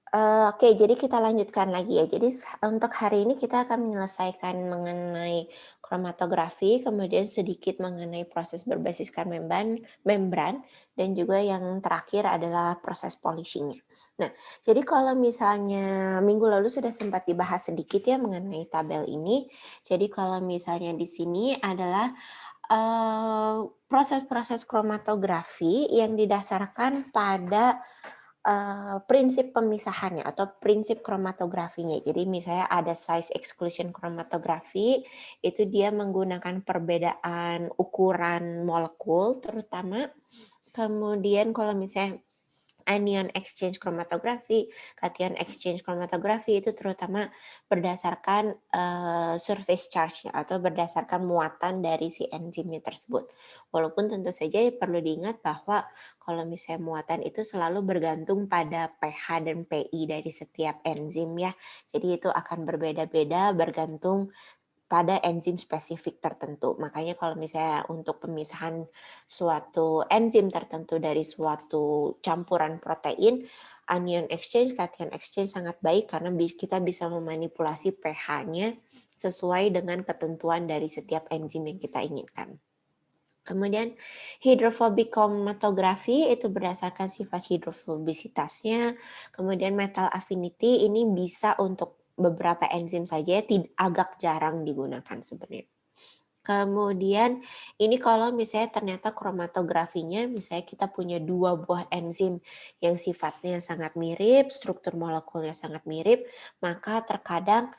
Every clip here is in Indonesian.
Oke, jadi kita lanjutkan lagi ya. Jadi untuk hari ini kita akan menyelesaikan mengenai kromatografi, kemudian sedikit mengenai proses berbasiskan membran, dan juga yang terakhir adalah proses polishing-nya. Nah, jadi kalau misalnya minggu lalu sudah sempat dibahas sedikit ya mengenai tabel ini. Jadi kalau misalnya di sini adalah proses-proses kromatografi yang didasarkan pada prinsip pemisahannya atau prinsip kromatografinya. Jadi misalnya ada size exclusion chromatography, itu dia menggunakan perbedaan ukuran molekul terutama. Kemudian kalau misalnya anion exchange chromatography, cation exchange chromatography itu terutama berdasarkan surface charge-nya atau berdasarkan muatan dari si enzimnya tersebut. Walaupun tentu saja perlu diingat bahwa kalau misalnya muatan itu selalu bergantung pada pH dan pI dari setiap enzim ya. Jadi itu akan berbeda-beda bergantung pada enzim spesifik tertentu. Makanya kalau misalnya untuk pemisahan suatu enzim tertentu dari suatu campuran protein, anion exchange, cation exchange sangat baik karena kita bisa memanipulasi pH-nya sesuai dengan ketentuan dari setiap enzim yang kita inginkan. Kemudian hidrophobik chromatography itu berdasarkan sifat hidrofobisitasnya. Kemudian metal affinity ini bisa untuk beberapa enzim saja, agak jarang digunakan sebenarnya. Kemudian ini kalau misalnya ternyata kromatografinya misalnya kita punya 2 buah enzim yang sifatnya sangat mirip, struktur molekulnya sangat mirip, maka terkadang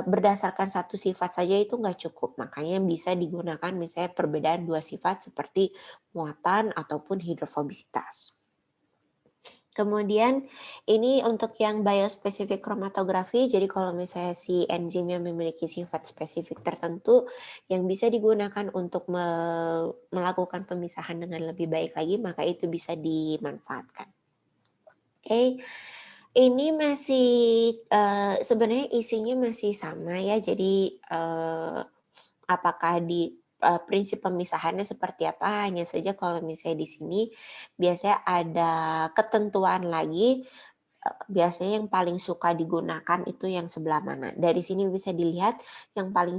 berdasarkan satu sifat saja itu nggak cukup. Makanya bisa digunakan misalnya perbedaan 2 sifat seperti muatan ataupun hidrofobisitas. Kemudian ini untuk yang biospecific chromatografi, jadi kalau misalnya si enzimnya memiliki sifat spesifik tertentu yang bisa digunakan untuk melakukan pemisahan dengan lebih baik lagi, maka itu bisa dimanfaatkan. Oke, ini masih sebenarnya isinya masih sama ya, jadi apakah di prinsip pemisahannya seperti apa, hanya saja kalau misalnya di sini biasanya ada ketentuan lagi, biasanya yang paling suka digunakan itu yang sebelah mana. Dari sini bisa dilihat yang paling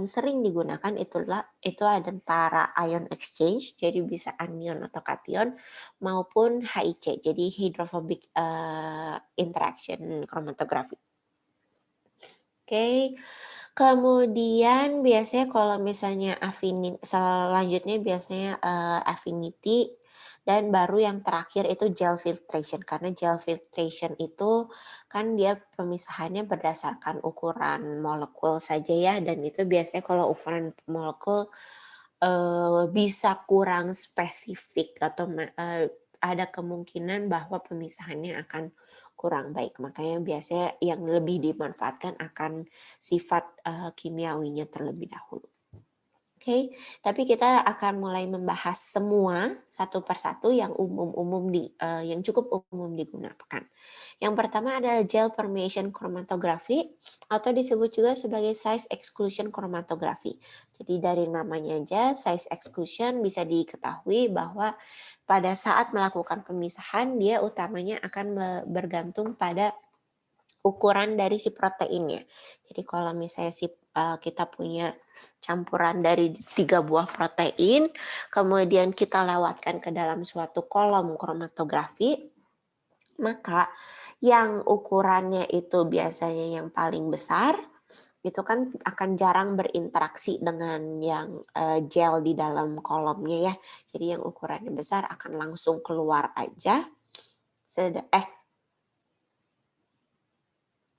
sering digunakan itu antara ion exchange, jadi bisa anion atau cation, maupun HIC, jadi hydrophobic interaction chromatography. Oke. Kemudian biasanya kalau misalnya selanjutnya biasanya, affinity dan baru yang terakhir itu gel filtration. Karena gel filtration itu kan dia pemisahannya berdasarkan ukuran molekul saja ya, dan itu biasanya kalau ukuran molekul, bisa kurang spesifik atau ada kemungkinan bahwa pemisahannya akan kurang baik. Makanya biasanya yang lebih dimanfaatkan akan sifat, kimiawinya terlebih dahulu. Oke, tapi kita akan mulai membahas semua satu persatu yang yang cukup umum digunakan. Yang pertama adalah gel permeation chromatography atau disebut juga sebagai size exclusion chromatography. Jadi dari namanya aja size exclusion bisa diketahui bahwa pada saat melakukan pemisahan dia utamanya akan bergantung pada ukuran dari si proteinnya. Jadi kalau misalnya kita punya campuran dari 3 buah protein, kemudian kita lewatkan ke dalam suatu kolom kromatografi, maka yang ukurannya itu biasanya yang paling besar, itu kan akan jarang berinteraksi dengan yang gel di dalam kolomnya ya. Jadi yang ukurannya besar akan langsung keluar aja.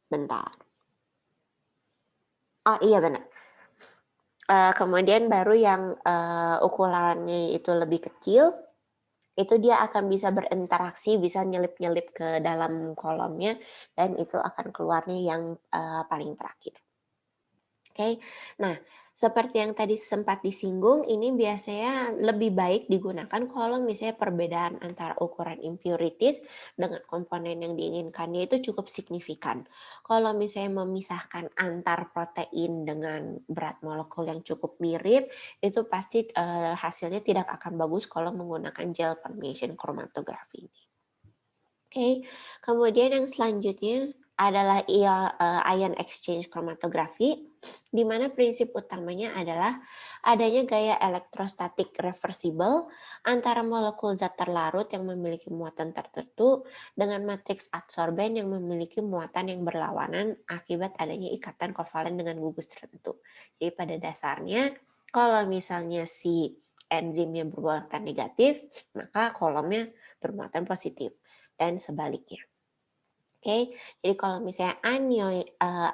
Bentar. Oh iya benar. Kemudian baru yang ukurannya itu lebih kecil, itu dia akan bisa berinteraksi, bisa nyelip-nyelip ke dalam kolomnya, dan itu akan keluarnya yang paling terakhir. Oke, nah seperti yang tadi sempat disinggung, ini biasanya lebih baik digunakan kalau misalnya perbedaan antara ukuran impurities dengan komponen yang diinginkannya itu cukup signifikan. Kalau misalnya memisahkan antar protein dengan berat molekul yang cukup mirip, itu pasti hasilnya tidak akan bagus kalau menggunakan gel permeation chromatography. Oke, kemudian yang selanjutnya adalah ion exchange chromatography, di mana prinsip utamanya adalah adanya gaya elektrostatik reversible antara molekul zat terlarut yang memiliki muatan tertentu dengan matriks adsorben yang memiliki muatan yang berlawanan akibat adanya ikatan kovalen dengan gugus tertentu. Jadi pada dasarnya, kalau misalnya si enzimnya bermuatan negatif, maka kolomnya bermuatan positif dan sebaliknya. Oke, jadi kalau misalnya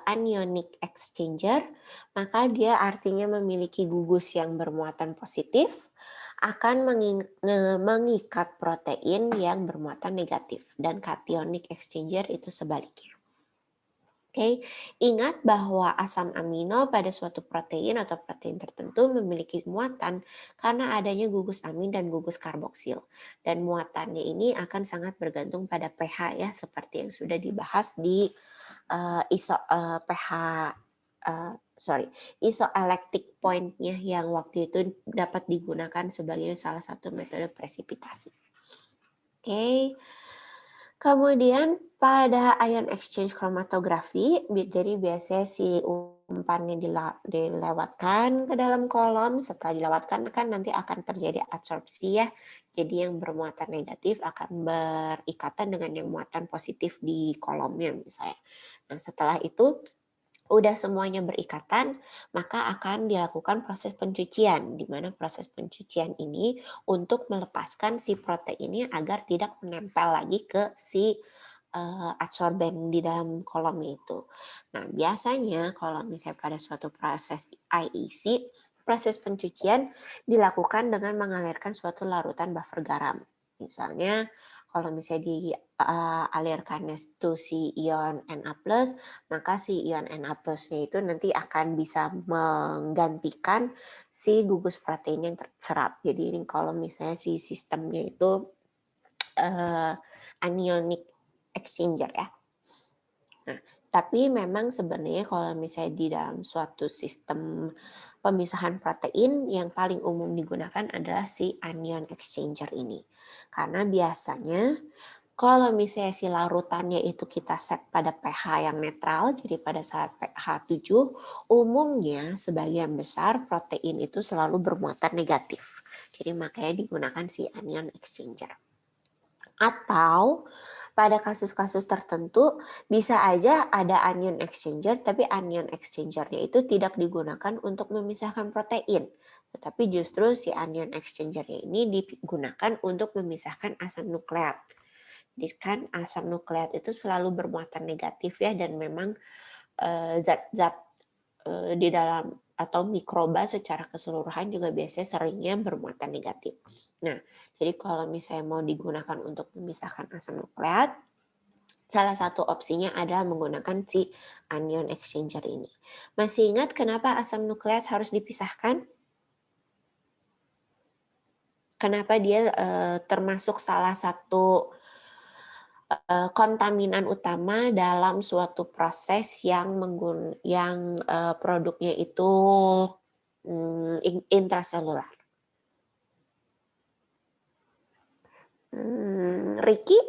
anionic exchanger, maka dia artinya memiliki gugus yang bermuatan positif akan mengikat protein yang bermuatan negatif, dan cationic exchanger itu sebaliknya. Oke, ingat bahwa asam amino pada suatu protein atau protein tertentu memiliki muatan karena adanya gugus amin dan gugus karboksil. Dan muatannya ini akan sangat bergantung pada pH ya, seperti yang sudah dibahas di isoelectric point-nya yang waktu itu dapat digunakan sebagai salah satu metode presipitasi. Oke. Kemudian pada ion exchange chromatography, jadi biasanya si umpannya dilewatkan ke dalam kolom. Setelah dilewatkan kan nanti akan terjadi adsorpsi ya. Jadi yang bermuatan negatif akan berikatan dengan yang muatan positif di kolomnya misalnya. Nah setelah itu udah semuanya berikatan, maka akan dilakukan proses pencucian, di mana proses pencucian ini untuk melepaskan si proteinnya agar tidak menempel lagi ke si adsorben di dalam kolomnya itu. Nah, biasanya kalau misalnya pada suatu proses IEC, proses pencucian dilakukan dengan mengalirkan suatu larutan buffer garam. Misalnya, kalau misalnya dialirkan to si ion Na+, maka si ion Na+-nya itu nanti akan bisa menggantikan si gugus protein yang terserap. Jadi ini kalau misalnya si sistemnya itu anionic exchanger ya. Nah, tapi memang sebenarnya kalau misalnya di dalam suatu sistem pemisahan protein yang paling umum digunakan adalah si anion exchanger ini. Karena biasanya kalau misalnya si larutannya itu kita set pada pH yang netral, jadi pada saat pH 7, umumnya sebagian besar protein itu selalu bermuatan negatif. Jadi makanya digunakan si anion exchanger. Atau pada kasus-kasus tertentu bisa aja ada anion exchanger, tapi anion exchangernya itu tidak digunakan untuk memisahkan protein. Tetapi justru si anion exchangernya ini digunakan untuk memisahkan asam nukleat. Jadi kan asam nukleat itu selalu bermuatan negatif ya, dan memang zat-zat di dalam atau mikroba secara keseluruhan juga biasanya seringnya bermuatan negatif. Nah, jadi kalau misalnya mau digunakan untuk memisahkan asam nukleat, salah satu opsinya adalah menggunakan si anion exchanger ini. Masih ingat kenapa asam nukleat harus dipisahkan? Kenapa dia termasuk salah satu kontaminan utama dalam suatu proses yang produknya itu intraselular. Ricky?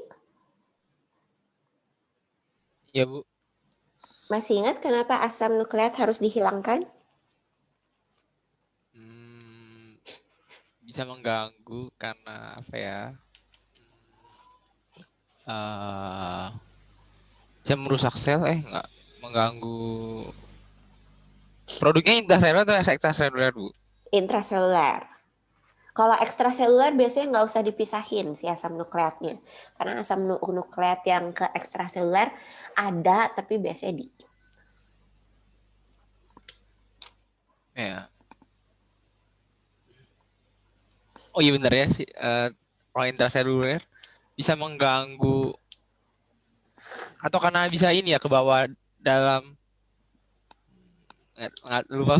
Iya, Bu. Masih ingat kenapa asam nukleat harus dihilangkan? Bisa mengganggu karena apa ya? Bisa merusak sel, nggak mengganggu. Produknya intraseluler atau ekstraseluler, Bu? Intraselular. Kalau ekstraseluler biasanya nggak usah dipisahin si asam nukleatnya. Karena asam nukleat yang ke ekstraseluler ada, tapi biasanya dikit. Ya. Oh iya benar ya sih. Kalau intraseluler bisa mengganggu atau karena bisa ini ya ke bawah dalam nggak lupa.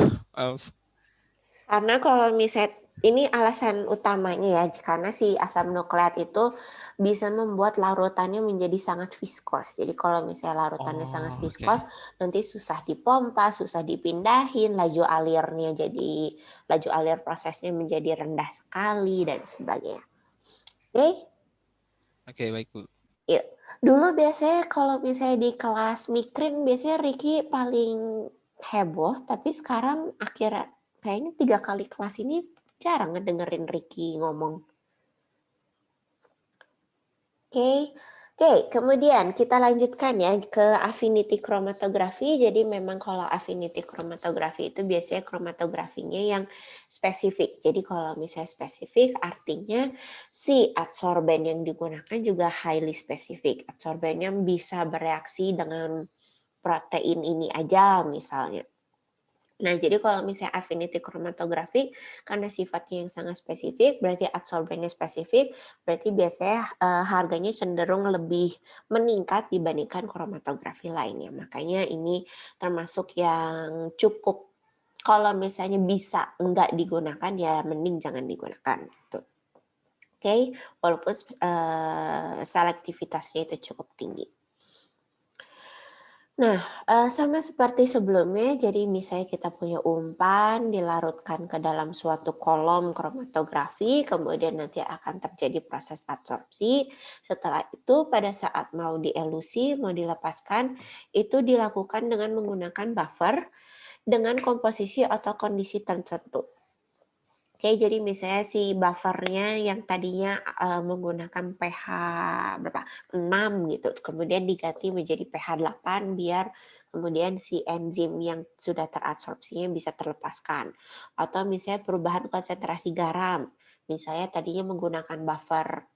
Karena kalau misalnya ini alasan utamanya ya, karena si asam nukleat itu bisa membuat larutannya menjadi sangat viskos. Jadi kalau misalnya larutannya sangat viskos, nanti susah dipompa, susah dipindahin, laju alir prosesnya menjadi rendah sekali dan sebagainya. Oke? Oke, baik, Bu. Ya. Dulu biasanya kalau misalnya di kelas mikrin biasanya Ricky paling heboh, tapi sekarang akhirnya kayaknya 3 kali kelas ini jarang ngedengerin Ricky ngomong. Oke, Oke, kemudian kita lanjutkan ya ke affinity chromatografi. Jadi memang kalau affinity chromatografi itu biasanya chromatografinya yang spesifik. Jadi kalau misalnya spesifik artinya si adsorben yang digunakan juga highly spesifik. Adsorbennya bisa bereaksi dengan protein ini aja misalnya. Nah, jadi kalau misalnya affinity chromatografi, karena sifatnya yang sangat spesifik, berarti adsorbennya spesifik, berarti biasanya harganya cenderung lebih meningkat dibandingkan kromatografi lainnya. Makanya ini termasuk yang cukup, kalau misalnya bisa nggak digunakan, ya mending jangan digunakan. Gitu. Oke, walaupun selektivitasnya itu cukup tinggi. Nah, sama seperti sebelumnya, jadi misalnya kita punya umpan dilarutkan ke dalam suatu kolom kromatografi, kemudian nanti akan terjadi proses absorpsi. Setelah itu pada saat mau dielusi, mau dilepaskan, itu dilakukan dengan menggunakan buffer dengan komposisi atau kondisi tertentu. Oke, jadi misalnya si buffernya yang tadinya menggunakan pH berapa? 6 gitu, kemudian diganti menjadi pH 8 biar kemudian si enzim yang sudah terabsorpsinya bisa terlepaskan. Atau misalnya perubahan konsentrasi garam, misalnya tadinya menggunakan buffer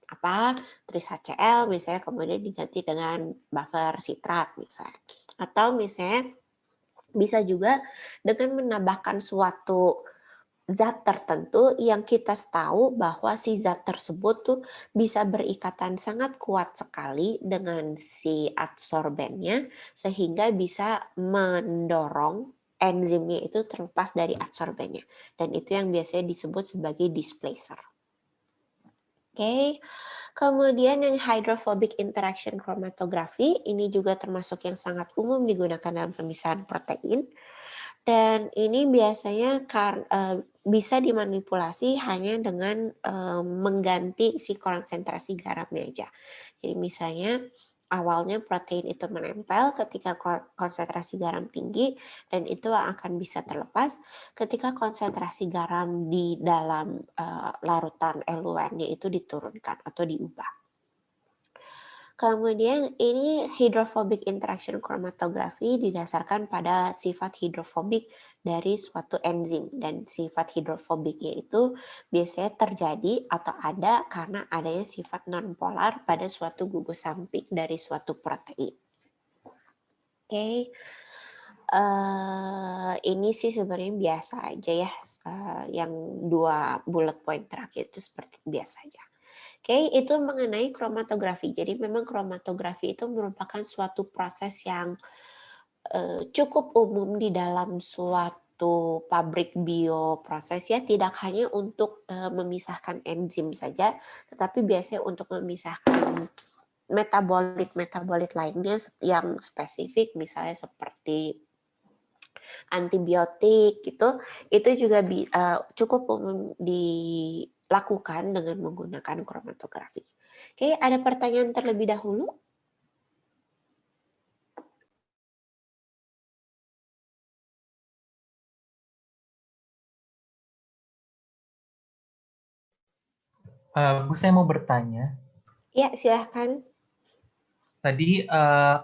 apa tris HCl misalnya kemudian diganti dengan buffer sitrat misalnya. Atau misalnya bisa juga dengan menambahkan suatu zat tertentu yang kita tahu bahwa si zat tersebut tuh bisa berikatan sangat kuat sekali dengan si adsorbennya sehingga bisa mendorong enzimnya itu terlepas dari adsorbennya. Dan itu yang biasanya disebut sebagai displacer. Oke, kemudian yang hydrophobic interaction chromatography ini juga termasuk yang sangat umum digunakan dalam pemisahan protein. Dan ini biasanya bisa dimanipulasi hanya dengan mengganti si konsentrasi garamnya aja. Jadi misalnya awalnya protein itu menempel ketika konsentrasi garam tinggi dan itu akan bisa terlepas ketika konsentrasi garam di dalam larutan eluennya itu diturunkan atau diubah. Kemudian ini hydrophobic interaction chromatography didasarkan pada sifat hidrofobik dari suatu enzim dan sifat hidrofobiknya itu biasanya terjadi atau ada karena adanya sifat nonpolar pada suatu gugus samping dari suatu protein. Oke. Ini sih sebenarnya biasa aja ya, yang 2 bullet point terakhir itu seperti biasa aja. Oke, itu mengenai kromatografi. Jadi memang kromatografi itu merupakan suatu proses yang cukup umum di dalam suatu pabrik bioproses ya, tidak hanya untuk memisahkan enzim saja, tetapi biasanya untuk memisahkan metabolit-metabolit lainnya yang spesifik, misalnya seperti antibiotik gitu, itu juga cukup umum dilakukan dengan menggunakan kromatografi. Oke, ada pertanyaan terlebih dahulu? Bu, saya mau bertanya. Ya, silahkan. Tadi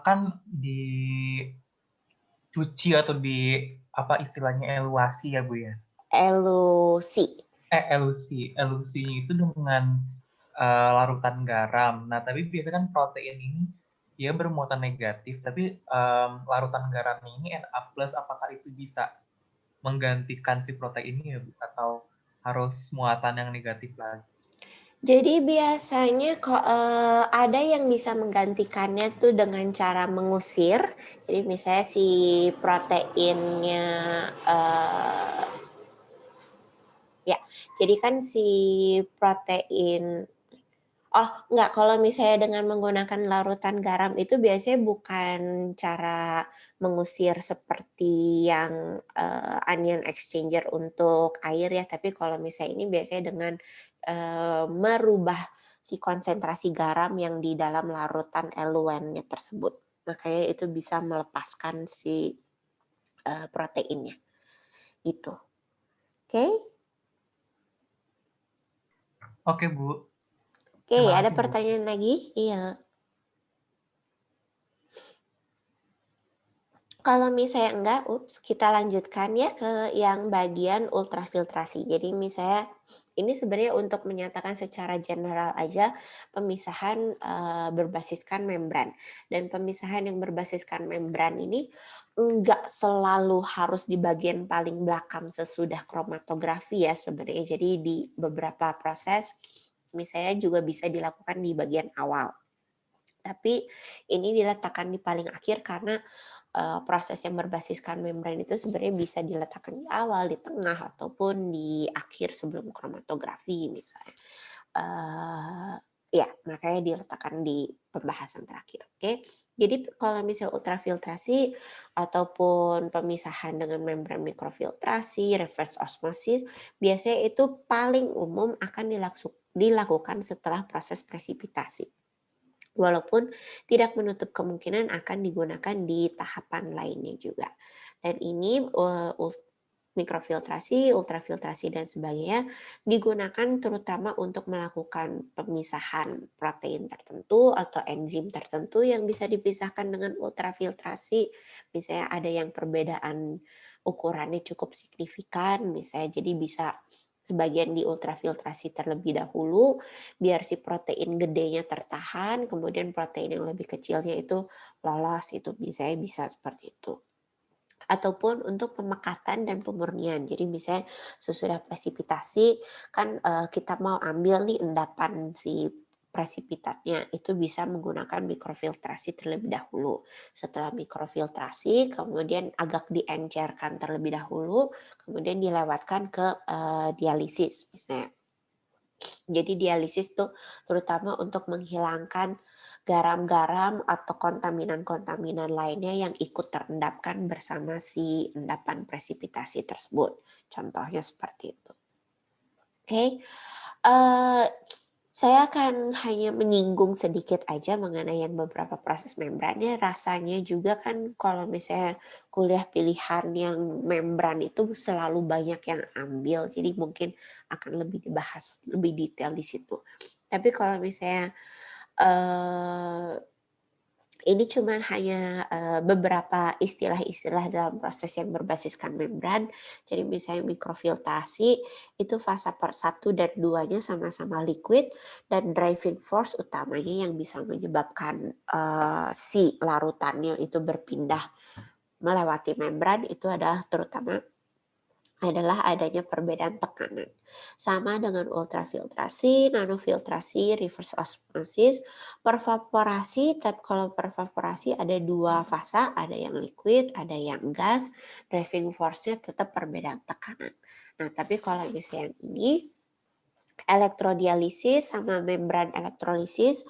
kan dicuci atau di apa istilahnya eluasi ya Bu ya? Elusi. Elusi. Elusinya itu dengan larutan garam. Nah, tapi biasanya kan protein ini dia bermuatan negatif, tapi larutan garamnya ini Na+, apakah itu bisa menggantikan si protein ini ya Bu? Atau harus muatan yang negatif lagi? Jadi biasanya kok ada yang bisa menggantikannya tuh dengan cara mengusir. Jadi misalnya si proteinnya ya, jadi kan si protein enggak, kalau misalnya dengan menggunakan larutan garam itu biasanya bukan cara mengusir seperti yang anion exchanger untuk air ya, tapi kalau misalnya ini biasanya dengan merubah si konsentrasi garam yang di dalam larutan eluennya tersebut. Makanya itu bisa melepaskan si proteinnya. Gitu. Oke? Oke, Bu. Oke, Terima ada kasih, Bu. pertanyaan lagi? Iya. Kalau misalnya enggak, kita lanjutkan ya ke yang bagian ultrafiltrasi. Jadi misalnya ini sebenarnya untuk menyatakan secara general aja pemisahan berbasiskan membran. Dan pemisahan yang berbasiskan membran ini enggak selalu harus di bagian paling belakang sesudah kromatografi ya sebenarnya. Jadi di beberapa proses misalnya juga bisa dilakukan di bagian awal. Tapi ini diletakkan di paling akhir karena proses yang berbasiskan membran itu sebenarnya bisa diletakkan di awal, di tengah, ataupun di akhir sebelum kromatografi misalnya. Ya, makanya diletakkan di pembahasan terakhir. Oke, jadi kalau misalnya ultrafiltrasi ataupun pemisahan dengan membran mikrofiltrasi, reverse osmosis, biasanya itu paling umum akan dilakukan setelah proses presipitasi. Walaupun tidak menutup kemungkinan akan digunakan di tahapan lainnya juga. Dan ini mikrofiltrasi, ultrafiltrasi dan sebagainya digunakan terutama untuk melakukan pemisahan protein tertentu atau enzim tertentu yang bisa dipisahkan dengan ultrafiltrasi. Misalnya ada yang perbedaan ukurannya cukup signifikan, misalnya jadi bisa sebagian di ultrafiltrasi terlebih dahulu biar si protein gedenya tertahan, kemudian protein yang lebih kecilnya itu lolos, itu bisa seperti itu. Ataupun untuk pemekatan dan pemurnian. Jadi misalnya sesudah presipitasi kan kita mau ambil nih endapan si presipitatnya, itu bisa menggunakan mikrofiltrasi terlebih dahulu. Setelah mikrofiltrasi kemudian agak diencerkan terlebih dahulu, kemudian dilewatkan ke dialisis misalnya. Jadi dialisis tuh terutama untuk menghilangkan garam-garam atau kontaminan-kontaminan lainnya yang ikut terendapkan bersama si endapan presipitasi tersebut. Contohnya seperti itu. Oke, saya akan hanya menyinggung sedikit aja mengenai yang beberapa proses membrannya. Rasanya juga kan kalau misalnya kuliah pilihan yang membran itu selalu banyak yang ambil, jadi mungkin akan lebih dibahas lebih detail di situ. Tapi kalau misalnya ini cuma hanya beberapa istilah-istilah dalam proses yang berbasiskan membran. Jadi misalnya mikrofiltrasi itu fase 1 dan 2-nya sama-sama liquid dan driving force utamanya yang bisa menyebabkan si larutannya itu berpindah melewati membran itu adalah terutama adalah adanya perbedaan tekanan. Sama dengan ultrafiltrasi, nanofiltrasi, reverse osmosis, pervaporasi. Tapi kalau pervaporasi ada dua fase, ada yang liquid, ada yang gas. Driving force-nya tetap perbedaan tekanan. Nah, tapi kalau misalnya ini elektrodialisis sama membran elektrolisis,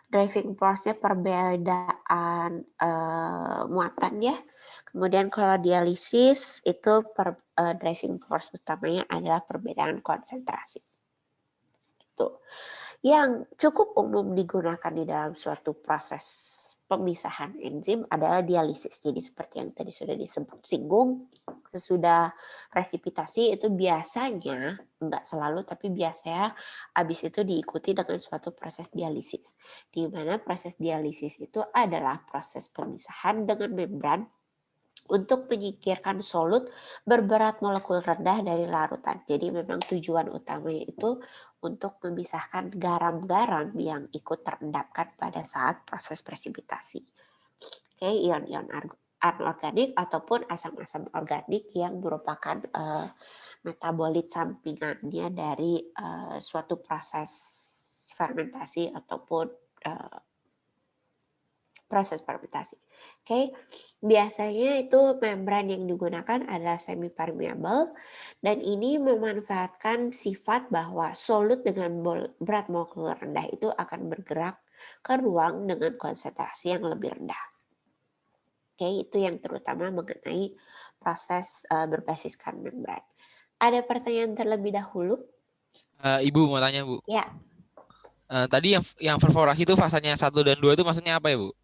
driving force-nya perbedaan muatan ya. Kemudian kalau dialisis itu driving force utamanya adalah perbedaan konsentrasi. Itu yang cukup umum digunakan di dalam suatu proses pemisahan enzim adalah dialisis. Jadi seperti yang tadi sudah disebut singgung, sesudah presipitasi itu biasanya, enggak selalu tapi biasanya habis itu diikuti dengan suatu proses dialisis. Di mana proses dialisis itu adalah proses pemisahan dengan membran untuk menyingkirkan solut berberat molekul rendah dari larutan. Jadi memang tujuan utamanya itu untuk memisahkan garam-garam yang ikut terendapkan pada saat proses presipitasi. Oke, ion-ion anorganik ataupun asam-asam organik yang merupakan metabolit sampingannya dari suatu proses fermentasi ataupun proses fermentasi. Oke, biasanya itu membran yang digunakan adalah semi permeable dan ini memanfaatkan sifat bahwa solut dengan berat molekul rendah itu akan bergerak ke ruang dengan konsentrasi yang lebih rendah. Oke, itu yang terutama mengenai proses berbasiskan membran. Ada pertanyaan terlebih dahulu? Ibu mau tanya, Bu. Ya. Tadi yang perforasi itu fasanya 1 dan 2 itu maksudnya apa ya, Bu?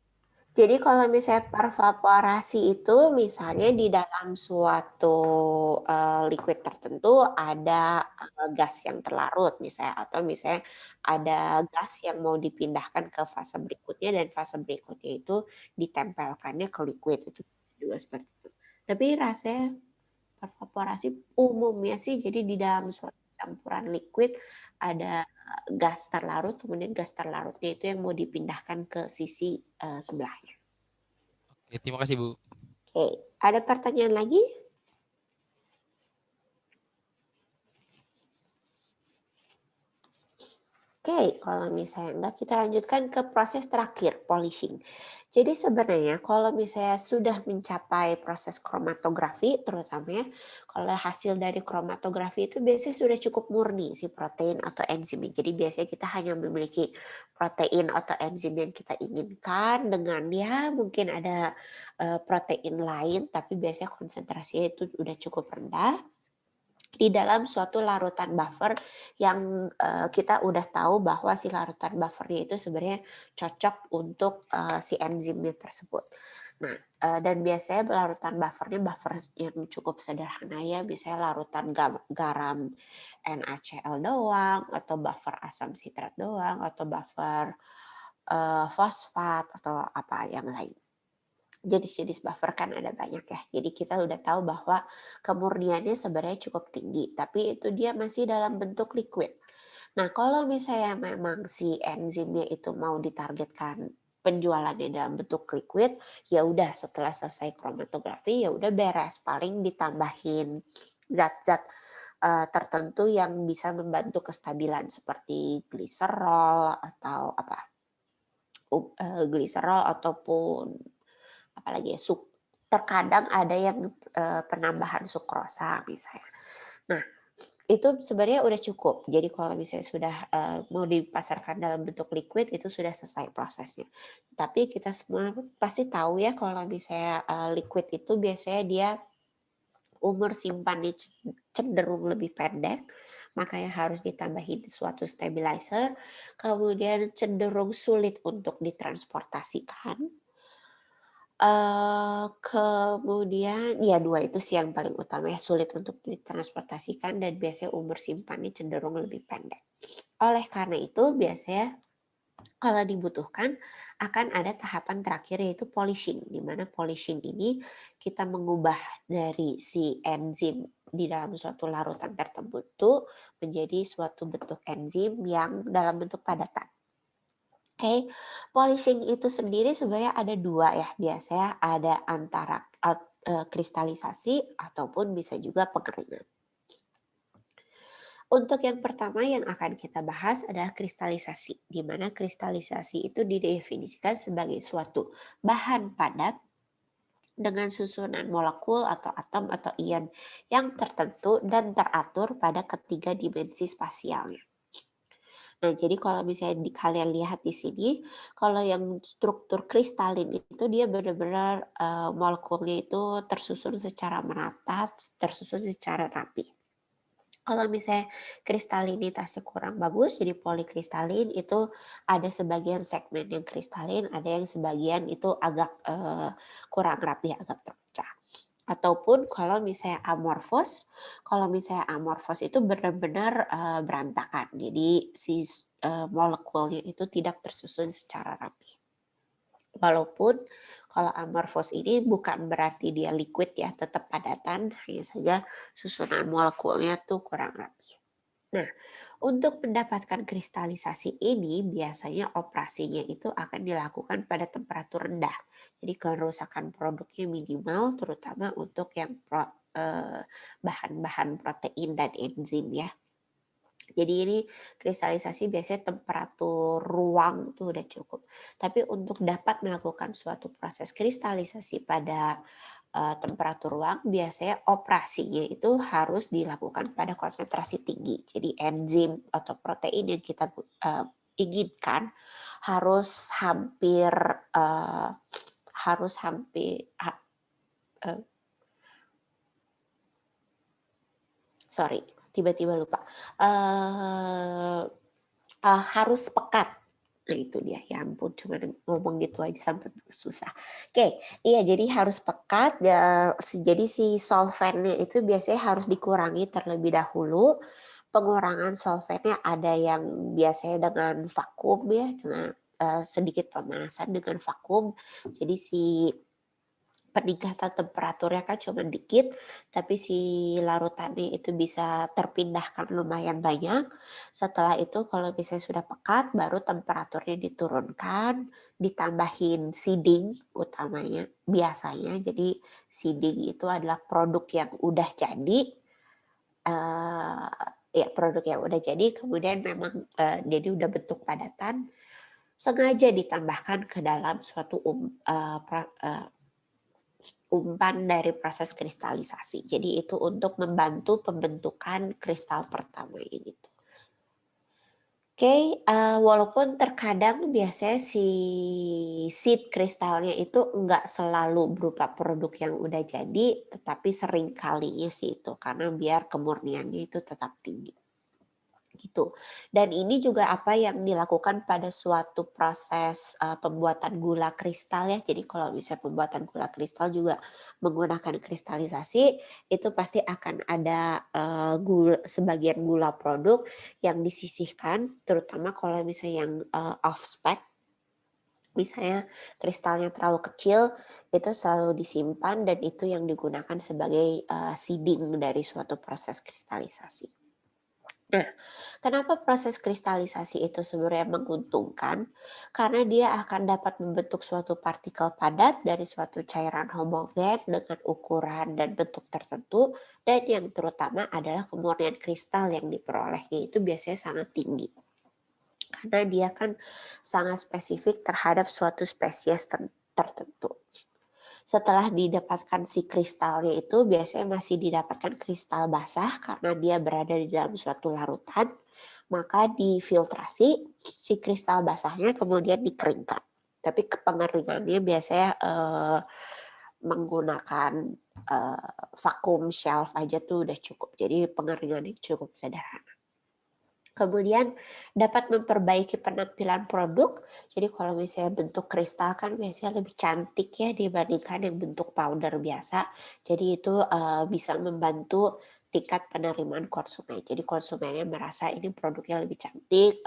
Jadi kalau misalnya pervaporasi itu misalnya di dalam suatu liquid tertentu ada gas yang terlarut misalnya, atau misalnya ada gas yang mau dipindahkan ke fase berikutnya dan fase berikutnya itu ditempelkannya ke liquid, itu juga seperti itu. Tapi rasanya pervaporasi umumnya sih jadi di dalam suatu campuran liquid ada gas terlarut, kemudian gas terlarutnya itu yang mau dipindahkan ke sisi sebelahnya. Oke, terima kasih, Bu. Oke, ada pertanyaan lagi? Oke, kalau misalnya enggak, kita lanjutkan ke proses terakhir, polishing. Jadi sebenarnya kalau misalnya sudah mencapai proses kromatografi, terutama kalau hasil dari kromatografi itu biasanya sudah cukup murni si protein atau enzimnya. Jadi biasanya kita hanya memiliki protein atau enzim yang kita inginkan dengan ya mungkin ada protein lain, tapi biasanya konsentrasinya itu udah cukup rendah di dalam suatu larutan buffer yang kita udah tahu bahwa si larutan buffernya itu sebenarnya cocok untuk si enzimnya tersebut. Nah, dan biasanya larutan buffernya buffer yang cukup sederhana ya, misalnya larutan garam NaCl doang, atau buffer asam sitrat doang, atau buffer fosfat, atau apa yang lain. Jenis-jenis buffer kan ada banyak ya. Jadi kita udah tahu bahwa kemurniannya sebenarnya cukup tinggi, tapi itu dia masih dalam bentuk liquid. Nah, kalau misalnya memang si enzimnya itu mau ditargetkan penjualannya dalam bentuk liquid, ya udah setelah selesai kromatografi ya udah beres, paling ditambahin zat-zat tertentu yang bisa membantu kestabilan seperti gliserol atau apa gliserol ataupun apalagi ya terkadang ada yang penambahan sukrosa misalnya. Nah, itu sebenarnya udah cukup. Jadi kalau misalnya sudah mau dipasarkan dalam bentuk liquid itu sudah selesai prosesnya. Tapi kita semua pasti tahu ya kalau misalnya liquid itu biasanya dia umur simpannya cenderung lebih pendek, makanya harus ditambahin suatu stabilizer, kemudian cenderung sulit untuk ditransportasikan. Kemudian ya 2 itu sih yang paling utama ya, sulit untuk ditransportasikan dan biasanya umur simpannya cenderung lebih pendek. Oleh karena itu biasanya kalau dibutuhkan akan ada tahapan terakhir yaitu polishing, di mana polishing ini kita mengubah dari si enzim di dalam suatu larutan tertentu menjadi suatu bentuk enzim yang dalam bentuk padatan. Oke, polishing itu sendiri sebenarnya ada 2 ya, biasanya ada antara kristalisasi ataupun bisa juga pengeringan. Untuk yang pertama yang akan kita bahas adalah kristalisasi, di mana kristalisasi itu didefinisikan sebagai suatu bahan padat dengan susunan molekul atau atom atau ion yang tertentu dan teratur pada ketiga dimensi spasialnya. Nah, jadi kalau misalnya kalian lihat di sini, kalau yang struktur kristalin itu dia benar-benar molekulnya itu tersusun secara merata, tersusun secara rapi. Kalau misalnya kristalinitasnya kurang bagus, jadi polikristalin itu ada sebagian segmen yang kristalin, ada yang sebagian itu agak kurang rapi, agak terpecah. Ataupun kalau misalnya amorfos itu benar-benar berantakan. Jadi si molekulnya itu tidak tersusun secara rapi. Walaupun kalau amorfos ini bukan berarti dia liquid ya, tetap padatan, hanya saja susunan molekulnya tuh kurang rapi. Nah, untuk mendapatkan kristalisasi ini biasanya operasinya itu akan dilakukan pada temperatur rendah. Jadi kerusakan produknya minimal, terutama untuk yang bahan-bahan protein dan enzim ya. Jadi ini kristalisasi biasanya temperatur ruang itu udah cukup. Tapi untuk dapat melakukan suatu proses kristalisasi pada temperatur ruang, biasanya operasinya itu harus dilakukan pada konsentrasi tinggi. Jadi enzim atau protein yang kita inginkan harus hampir sorry, tiba-tiba lupa. harus pekat. Nah itu dia, ya ampun cuma ngomong gitu aja sampai susah. Oke, iya jadi harus pekat. Jadi si solvennya itu biasanya harus dikurangi terlebih dahulu. Pengurangan solvennya ada yang biasanya dengan vakum ya, dengan sedikit pemanasan dengan vakum. Jadi si peningkatan temperaturnya kan cuma dikit, tapi si larutannya itu bisa terpindahkan lumayan banyak. Setelah itu kalau misalnya sudah pekat, baru temperaturnya diturunkan, ditambahin seeding utamanya biasanya. Jadi seeding itu adalah produk yang udah jadi, ya produk yang udah jadi, kemudian memang jadi udah bentuk padatan, sengaja ditambahkan ke dalam suatu umpan dari proses kristalisasi. Jadi itu untuk membantu pembentukan kristal pertama gitu. Oke, walaupun terkadang biasanya si seed kristalnya itu enggak selalu berupa produk yang udah jadi, tetapi sering kalinya sih itu karena biar kemurniannya itu tetap tinggi. Gitu. Dan ini juga apa yang dilakukan pada suatu proses pembuatan gula kristal ya. Jadi kalau misalnya pembuatan gula kristal juga menggunakan kristalisasi, itu pasti akan ada sebagian gula produk yang disisihkan, terutama kalau misalnya yang off spec. Misalnya kristalnya terlalu kecil, itu selalu disimpan dan itu yang digunakan sebagai seeding dari suatu proses kristalisasi. Nah, kenapa proses kristalisasi itu sebenarnya menguntungkan? Karena dia akan dapat membentuk suatu partikel padat dari suatu cairan homogen dengan ukuran dan bentuk tertentu, dan yang terutama adalah kemurnian kristal yang diperolehnya itu biasanya sangat tinggi. Karena dia kan sangat spesifik terhadap suatu spesies tertentu. Setelah didapatkan si kristalnya itu biasanya masih didapatkan kristal basah karena dia berada di dalam suatu larutan, maka difiltrasi si kristal basahnya kemudian dikeringkan. Tapi pengeringannya biasanya menggunakan vakum shelf aja tuh udah cukup. Jadi pengeringannya cukup sederhana. Kemudian dapat memperbaiki penampilan produk. Jadi kalau misalnya bentuk kristal kan biasanya lebih cantik ya dibandingkan yang bentuk powder biasa. Jadi itu bisa membantu tingkat penerimaan konsumen. Jadi konsumennya merasa ini produknya lebih cantik,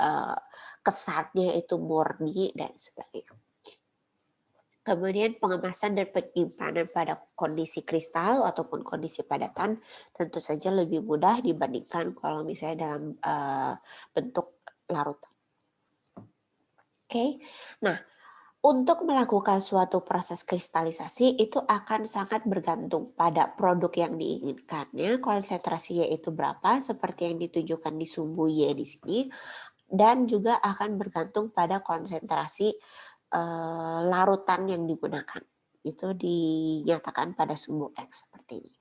kesannya itu murni dan sebagainya. Kemudian pengemasan dan penyimpanan pada kondisi kristal ataupun kondisi padatan tentu saja lebih mudah dibandingkan kalau misalnya dalam bentuk larutan. Oke, nah untuk melakukan suatu proses kristalisasi itu akan sangat bergantung pada produk yang diinginkannya, konsentrasinya itu berapa seperti yang ditunjukkan di sumbu Y di sini, dan juga akan bergantung pada konsentrasi larutan yang digunakan. Itu dinyatakan pada sumbu X seperti ini.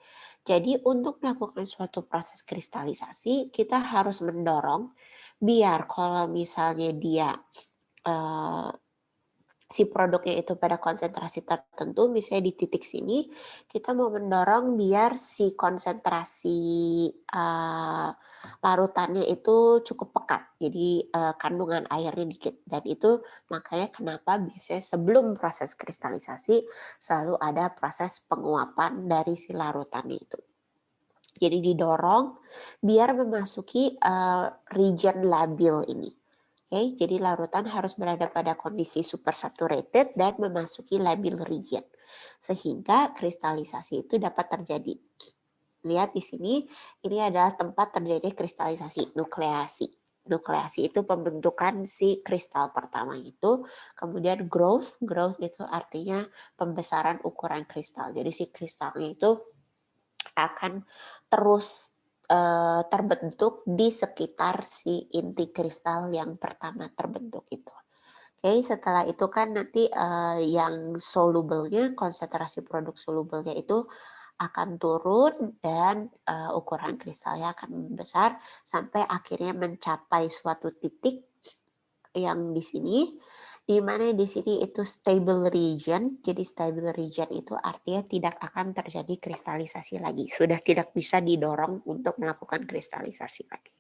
Jadi untuk melakukan suatu proses kristalisasi, kita harus mendorong biar kalau misalnya dia si produknya itu pada konsentrasi tertentu, misalnya di titik sini, kita mau mendorong biar si konsentrasi larutannya itu cukup pekat, jadi kandungan airnya dikit. Dan itu makanya kenapa biasanya sebelum proses kristalisasi selalu ada proses penguapan dari si larutannya itu. Jadi didorong biar memasuki region labil ini. Okay, jadi larutan harus berada pada kondisi supersaturated dan memasuki labil region sehingga kristalisasi itu dapat terjadi. Lihat di sini, ini adalah tempat terjadi kristalisasi, nukleasi. Nukleasi itu pembentukan si kristal pertama itu, kemudian growth itu artinya pembesaran ukuran kristal. Jadi si kristalnya itu akan terus terbentuk di sekitar si inti kristal yang pertama terbentuk itu. Oke, setelah itu kan nanti yang soluble-nya, konsentrasi produk soluble-nya itu akan turun dan ukuran kristalnya akan membesar sampai akhirnya mencapai suatu titik yang di sini, di mana di sini itu stable region. Jadi stable region itu artinya tidak akan terjadi kristalisasi lagi. Sudah tidak bisa didorong untuk melakukan kristalisasi lagi.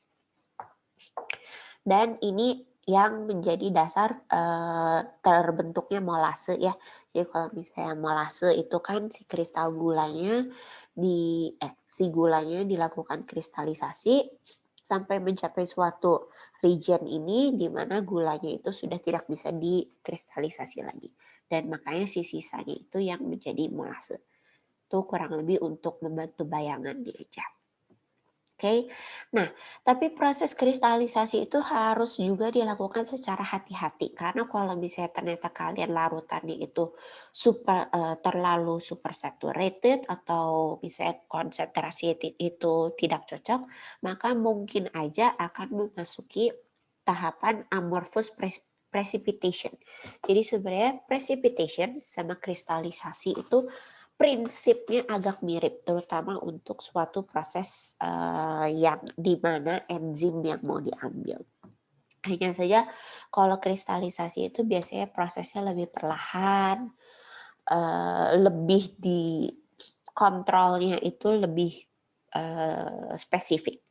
Dan ini yang menjadi dasar terbentuknya molase ya. Jadi kalau misalnya molase itu kan si kristal gulanya si gulanya dilakukan kristalisasi sampai mencapai suatu region ini di mana gulanya itu sudah tidak bisa dikristalisasi lagi. Dan makanya si sisanya itu yang menjadi molase. Itu kurang lebih untuk membantu bayangan dia aja. Oke, nah tapi proses kristalisasi itu harus juga dilakukan secara hati-hati karena kalau misalnya ternyata kalian larutannya itu terlalu super saturated atau misalnya konsentrasi itu tidak cocok, maka mungkin aja akan memasuki tahapan amorphous precipitation. Jadi sebenarnya precipitation sama kristalisasi itu prinsipnya agak mirip, terutama untuk suatu proses yang dimana enzim yang mau diambil. Hanya saja kalau kristalisasi itu biasanya prosesnya lebih perlahan, lebih di kontrolnya itu lebih spesifik.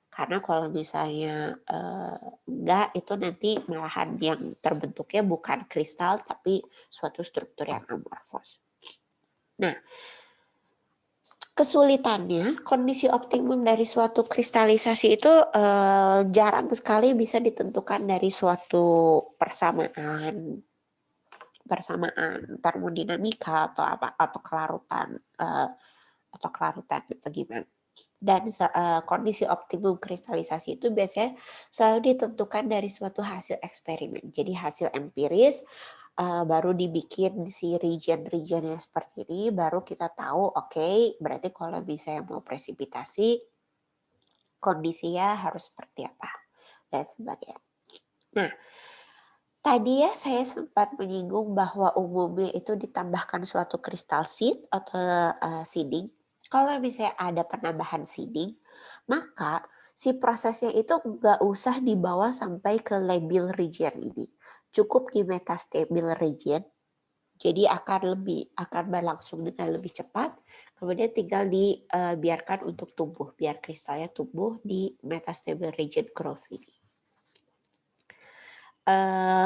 Karena kalau misalnya enggak, itu nanti malahan yang terbentuknya bukan kristal tapi suatu struktur yang amorfos. Nah, kesulitannya, kondisi optimum dari suatu kristalisasi itu jarang sekali bisa ditentukan dari suatu persamaan termodinamika atau kelarutan atau gimana. Dan kondisi optimum kristalisasi itu biasanya selalu ditentukan dari suatu hasil eksperimen. Jadi hasil empiris baru dibikin si region-regionnya seperti ini, baru kita tahu oke, berarti kalau misalnya mau presipitasi kondisinya harus seperti apa dan sebagainya. Nah, tadi ya saya sempat menyinggung bahwa umumnya itu ditambahkan suatu kristal seed atau seeding. Kalau misalnya ada penambahan seeding, maka si prosesnya itu nggak usah dibawa sampai ke labil region ini. Cukup di metastable region, jadi akan berlangsung dengan lebih cepat. Kemudian tinggal dibiarkan untuk tumbuh, biar kristalnya tumbuh di metastable region growth ini.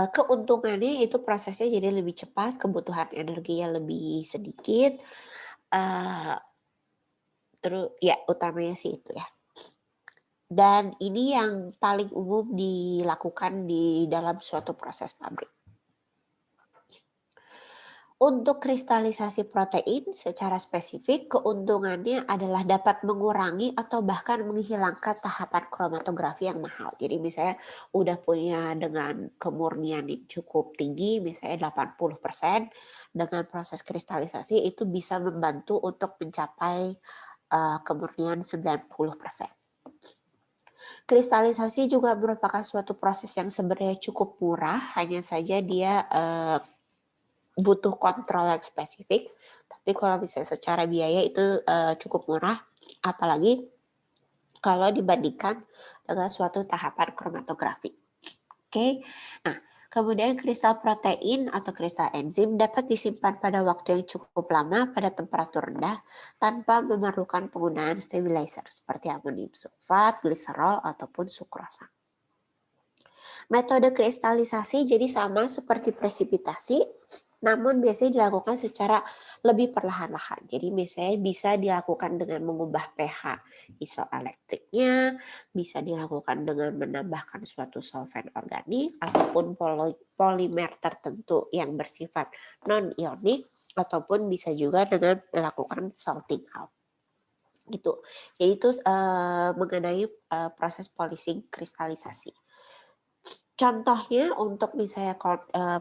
Keuntungannya itu prosesnya jadi lebih cepat, kebutuhan energinya lebih sedikit. Terus ya utamanya sih itu ya. Dan ini yang paling umum dilakukan di dalam suatu proses pabrik. Untuk kristalisasi protein secara spesifik, keuntungannya adalah dapat mengurangi atau bahkan menghilangkan tahapan kromatografi yang mahal. Jadi misalnya udah punya dengan kemurnian yang cukup tinggi, misalnya 80%, dengan proses kristalisasi itu bisa membantu untuk mencapai kemurnian 90%. Kristalisasi juga merupakan suatu proses yang sebenarnya cukup murah, hanya saja dia butuh kontrol yang spesifik. Tapi kalau misalnya secara biaya itu cukup murah, apalagi kalau dibandingkan dengan suatu tahapan kromatografi. Oke, nah kemudian kristal protein atau kristal enzim dapat disimpan pada waktu yang cukup lama pada temperatur rendah tanpa memerlukan penggunaan stabilizer seperti amonium sulfat, gliserol, ataupun sukrosa. Metode kristalisasi jadi sama seperti presipitasi, namun biasanya dilakukan secara lebih perlahan-lahan. Jadi misalnya bisa dilakukan dengan mengubah pH isoelektriknya, bisa dilakukan dengan menambahkan suatu solvent organik ataupun polimer tertentu yang bersifat non-ionik, ataupun bisa juga dengan melakukan salting out. Gitu. Jadi itu mengenai proses polishing kristalisasi. Contohnya untuk misalnya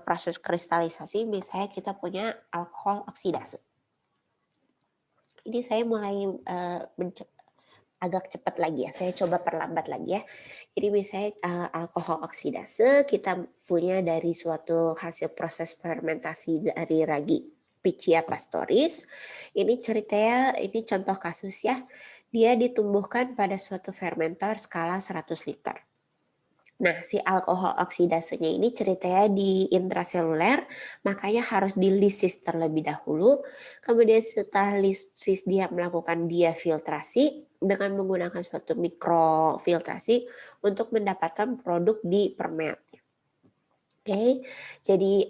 proses kristalisasi, misalnya kita punya alkohol oksidase. Ini saya mulai agak cepat lagi ya, saya coba perlambat lagi ya. Jadi misalnya alkohol oksidase kita punya dari suatu hasil proses fermentasi dari ragi Pichia pastoris. Ini ceritanya, ini contoh kasus ya, dia ditumbuhkan pada suatu fermenter skala 100 liter. Nah, si alkohol oksidasenya ini ceritanya di intraseluler, makanya harus dilisis terlebih dahulu. Kemudian setelah lisis dia melakukan diafiltrasi, dengan menggunakan suatu mikrofiltrasi untuk mendapatkan produk di permeat. Oke, jadi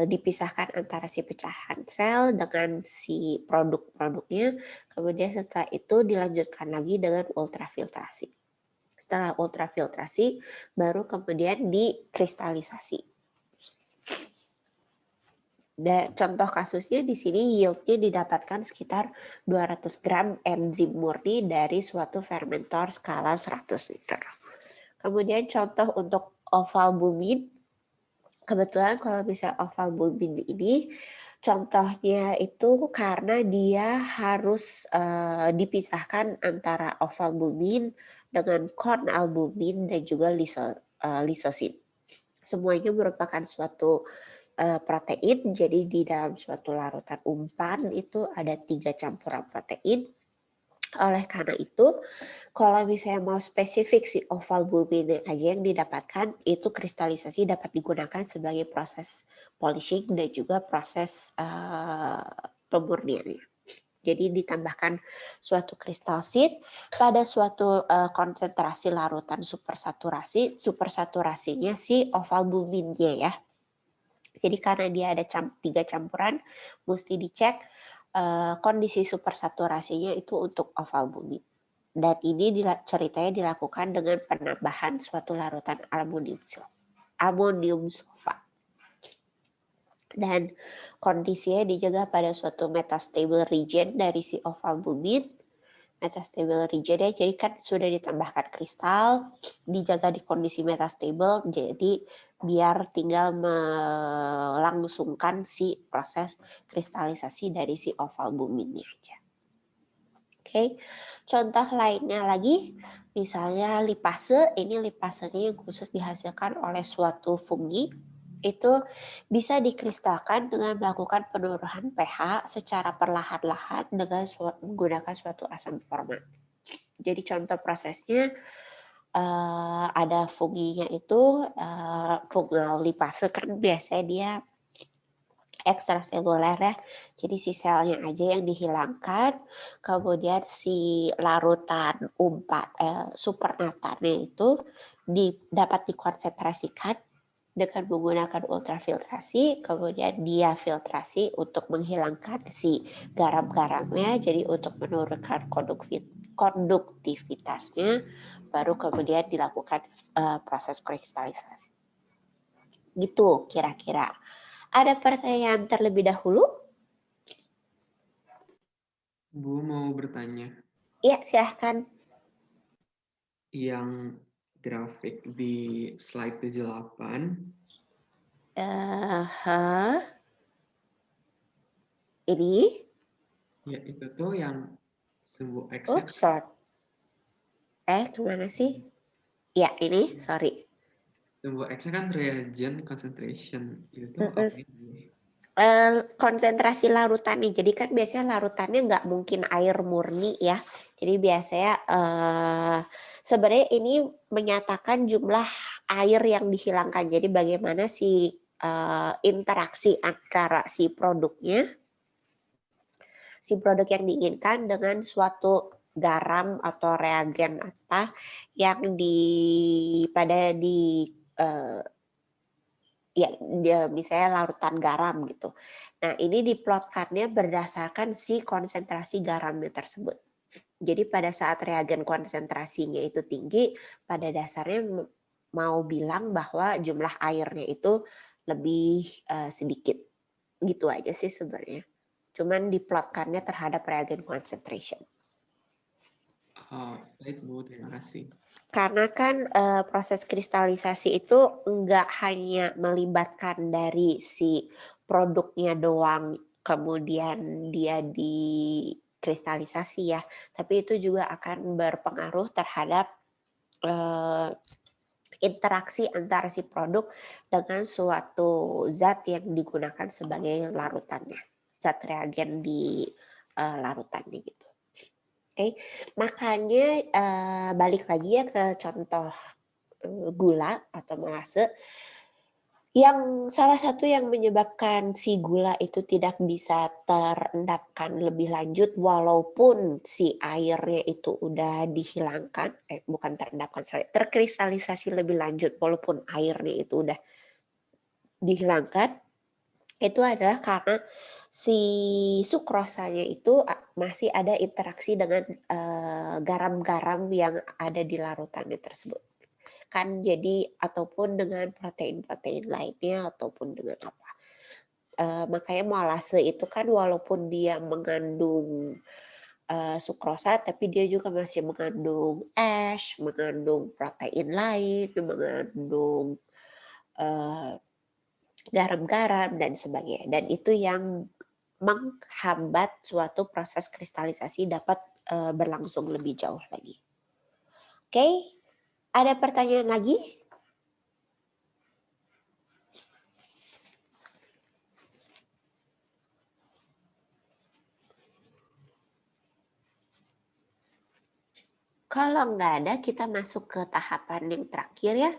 dipisahkan antara si pecahan sel dengan si produk-produknya, kemudian setelah itu dilanjutkan lagi dengan ultrafiltrasi. Setelah ultrafiltrasi, baru kemudian dikristalisasi. Dan contoh kasusnya di sini yieldnya didapatkan sekitar 200 gram enzim murni dari suatu fermentor skala 100 liter. Kemudian contoh untuk ovalbumin. Kebetulan kalau bisa ovalbumin ini contohnya itu karena dia harus dipisahkan antara ovalbumin dengan corn albumin dan juga lisosin. Semuanya merupakan suatu protein, jadi di dalam suatu larutan umpan itu ada 3 campuran protein. Oleh karena itu, kalau misalnya mau spesifik si ovalbumin aja yang didapatkan, itu kristalisasi dapat digunakan sebagai proses polishing dan juga proses pemurniannya. Jadi ditambahkan suatu kristalsit pada suatu konsentrasi larutan supersaturasi, supersaturasinya si ovalbuminnya ya. Jadi karena dia ada 3 campuran, mesti dicek kondisi supersaturasinya itu untuk ovalbumin. Dan ini ceritanya dilakukan dengan penambahan suatu larutan amonium sulfat. Dan kondisinya dijaga pada suatu metastable region dari si ovalbumin. Metastable regionnya jadi kan sudah ditambahkan kristal, dijaga di kondisi metastable, jadi biar tinggal melangsungkan si proses kristalisasi dari si ovalbuminnya aja. Oke, contoh lainnya lagi, misalnya lipase. Ini lipasenya yang khusus dihasilkan oleh suatu fungi. Itu bisa dikristalkan dengan melakukan penurunan pH secara perlahan-lahan dengan menggunakan suatu asam format. Jadi contoh prosesnya ada funginya itu fungal lipase kan biasanya dia ekstraseluler ya. Jadi si selnya aja yang dihilangkan, kemudian si larutan supernatannya itu dapat dikonsentrasikan dengan menggunakan ultrafiltrasi, kemudian dia filtrasi untuk menghilangkan si garam-garamnya, jadi untuk menurunkan konduktivitasnya, baru kemudian dilakukan proses kristalisasi. Gitu kira-kira. Ada pertanyaan terlebih dahulu? Bu mau bertanya. Iya, silahkan. Yang grafik di slide 78. Ini? Ya, itu tuh yang sumbu X. Oops, sorry. Kemana sih? Ya, ini, sorry. Sumbu X kan reagent concentration. Itu tuh apa ini? Konsentrasi larutannya. Jadi kan biasanya larutannya nggak mungkin air murni ya. Jadi biasanya sebenarnya ini menyatakan jumlah air yang dihilangkan. Jadi bagaimana si interaksi antara si produknya, si produk yang diinginkan dengan suatu garam atau reagen apa yang misalnya larutan garam gitu. Nah, ini diplotkannya berdasarkan si konsentrasi garamnya tersebut. Jadi pada saat reagen konsentrasinya itu tinggi, pada dasarnya mau bilang bahwa jumlah airnya itu lebih sedikit. Gitu aja sih sebenarnya. Cuman diplotkannya terhadap reagen concentration. Baik Bu, terima kasih. Karena kan proses kristalisasi itu enggak hanya melibatkan dari si produknya doang, kemudian dia dikristalisasi ya, tapi itu juga akan berpengaruh terhadap interaksi antara si produk dengan suatu zat yang digunakan sebagai larutannya, zat reagen di larutannya gitu. Oke, makanya balik lagi ya ke contoh gula atau molase. Yang salah satu yang menyebabkan si gula itu tidak bisa terendapkan lebih lanjut walaupun si airnya itu udah dihilangkan, bukan terendapkan, sorry, terkristalisasi lebih lanjut walaupun airnya itu udah dihilangkan, itu adalah karena si sukrosanya itu masih ada interaksi dengan garam-garam yang ada di larutannya tersebut. Kan jadi ataupun dengan protein-protein lainnya ataupun dengan apa. Makanya molase itu kan walaupun dia mengandung sukrosa tapi dia juga masih mengandung ash, mengandung protein lain, mengandung garam-garam dan sebagainya. Dan itu yang menghambat suatu proses kristalisasi dapat berlangsung lebih jauh lagi. Oke, ada pertanyaan lagi? Kalau nggak ada, kita masuk ke tahapan yang terakhir ya.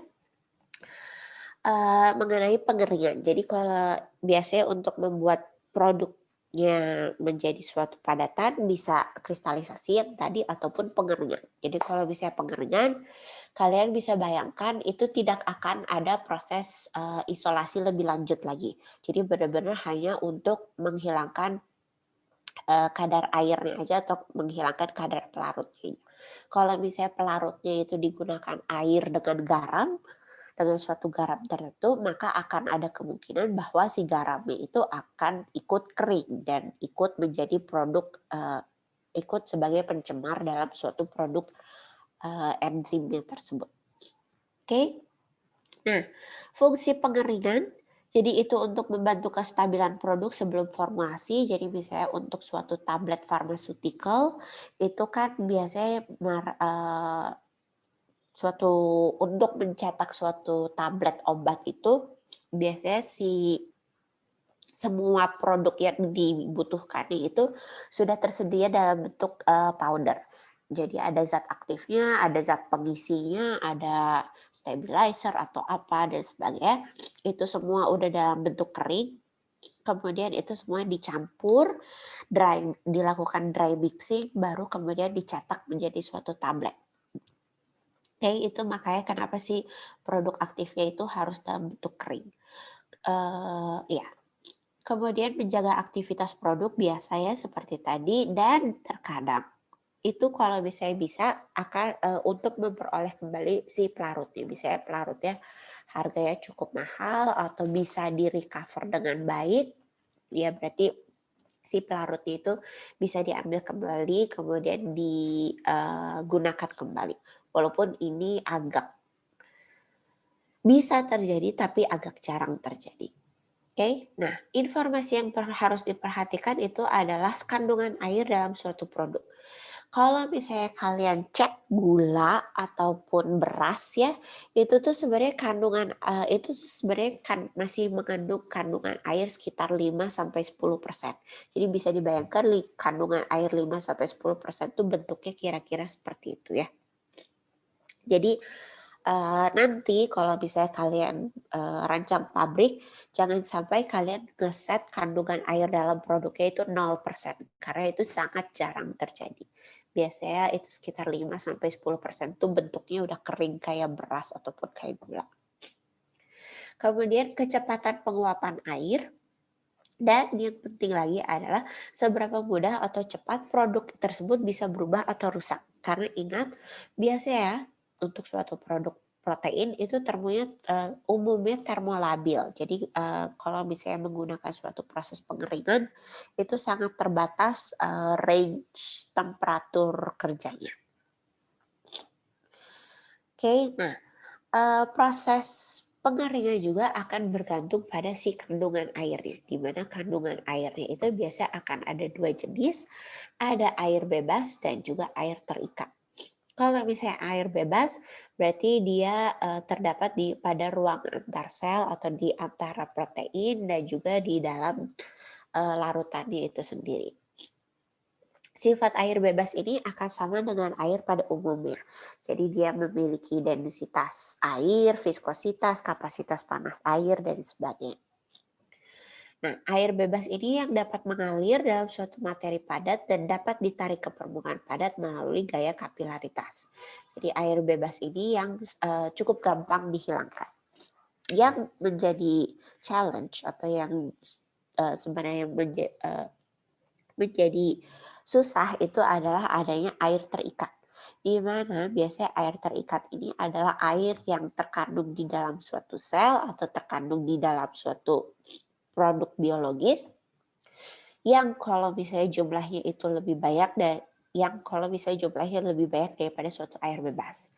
Mengenai pengeringan. Jadi kalau biasanya untuk membuat produknya menjadi suatu padatan bisa kristalisasi yang tadi ataupun pengeringan. Jadi kalau bisa pengeringan, kalian bisa bayangkan itu tidak akan ada proses isolasi lebih lanjut lagi. Jadi benar-benar hanya untuk menghilangkan kadar airnya aja atau menghilangkan kadar pelarutnya. Kalau misalnya pelarutnya itu digunakan air dengan garam, dengan suatu garam tertentu, maka akan ada kemungkinan bahwa si garamnya itu akan ikut kering dan ikut menjadi produk, ikut sebagai pencemar dalam suatu produk enzimnya tersebut. Oke. Nah, fungsi pengeringan, jadi itu untuk membantu kestabilan produk sebelum formulasi. Jadi misalnya untuk suatu tablet pharmaceutical itu kan biasanya untuk mencetak suatu tablet obat itu biasanya semua produk yang dibutuhkan itu sudah tersedia dalam bentuk powder. Jadi ada zat aktifnya, ada zat pengisinya, ada stabilizer atau apa dan sebagainya. Itu semua udah dalam bentuk kering. Kemudian itu semua dicampur, dilakukan dry mixing, baru kemudian dicetak menjadi suatu tablet. Oke, itu makanya kenapa sih produk aktifnya itu harus dalam bentuk kering. Ya. Kemudian menjaga aktivitas produk biasanya seperti tadi, dan terkadang itu kalau misalnya bisa akan untuk memperoleh kembali si pelarutnya. Misalnya pelarutnya harganya cukup mahal atau bisa di-recover dengan baik, ya berarti si pelarutnya itu bisa diambil kembali kemudian digunakan kembali. Walaupun ini agak bisa terjadi tapi agak jarang terjadi. Oke, nah informasi yang harus diperhatikan itu adalah kandungan air dalam suatu produk. Kalau misalnya kalian cek gula ataupun beras ya, itu tuh sebenarnya kandungan itu tuh sebenarnya masih mengandung kandungan air sekitar 5-10%. Jadi bisa dibayangkan kandungan air 5-10% itu bentuknya kira-kira seperti itu ya. Jadi nanti kalau misalnya kalian rancang pabrik, jangan sampai kalian ngeset kandungan air dalam produknya itu 0%, karena itu sangat jarang terjadi. Biasanya itu sekitar 5-10% itu bentuknya udah kering kayak beras ataupun kayak gula. Kemudian kecepatan penguapan air, dan yang penting lagi adalah seberapa mudah atau cepat produk tersebut bisa berubah atau rusak. Karena ingat, biasanya untuk suatu produk protein itu umumnya termolabil. Jadi kalau misalnya menggunakan suatu proses pengeringan itu sangat terbatas range temperatur kerjanya. Oke, nah proses pengeringan juga akan bergantung pada si kandungan airnya, di mana kandungan airnya itu biasa akan ada 2 jenis, ada air bebas dan juga air terikat. Kalau misalnya air bebas, berarti dia terdapat pada ruang antar sel atau di antara protein dan juga di dalam larutannya itu sendiri. Sifat air bebas ini akan sama dengan air pada umumnya. Jadi dia memiliki densitas air, viskositas, kapasitas panas air, dan sebagainya. Nah, air bebas ini yang dapat mengalir dalam suatu materi padat dan dapat ditarik ke permukaan padat melalui gaya kapilaritas. Jadi air bebas ini yang cukup gampang dihilangkan. Yang menjadi challenge atau yang sebenarnya menjadi susah itu adalah adanya air terikat. Di mana biasanya air terikat ini adalah air yang terkandung di dalam suatu sel atau terkandung di dalam suatu produk biologis yang kalau misalnya jumlahnya itu lebih banyak dan lebih banyak daripada suatu air bebas.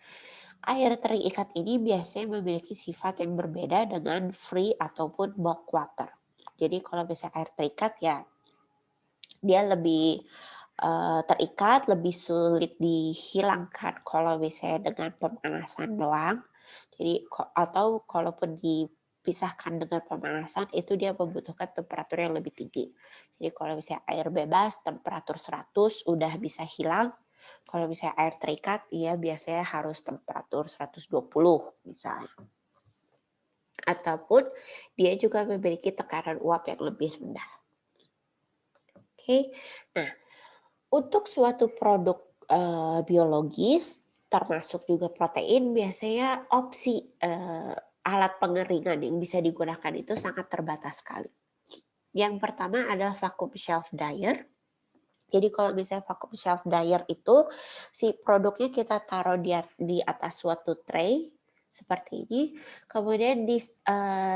Air terikat ini biasanya memiliki sifat yang berbeda dengan free ataupun bulk water. Jadi kalau misalnya air terikat ya dia lebih terikat, lebih sulit dihilangkan kalau misalnya dengan pemanasan doang. Jadi atau kalaupun dipisahkan dengan pemanasan itu dia membutuhkan temperatur yang lebih tinggi. Jadi kalau misalnya air bebas temperatur 100 udah bisa hilang. Kalau misalnya air terikat ya biasanya harus temperatur 120 misalnya. Ataupun dia juga memiliki tekanan uap yang lebih rendah. Oke. Nah, untuk suatu produk biologis, termasuk juga protein, biasanya opsi alat pengeringan yang bisa digunakan itu sangat terbatas sekali. Yang pertama adalah vacuum shelf dryer. Jadi kalau misalnya vacuum shelf dryer itu, si produknya kita taruh di atas suatu tray, seperti ini, kemudian di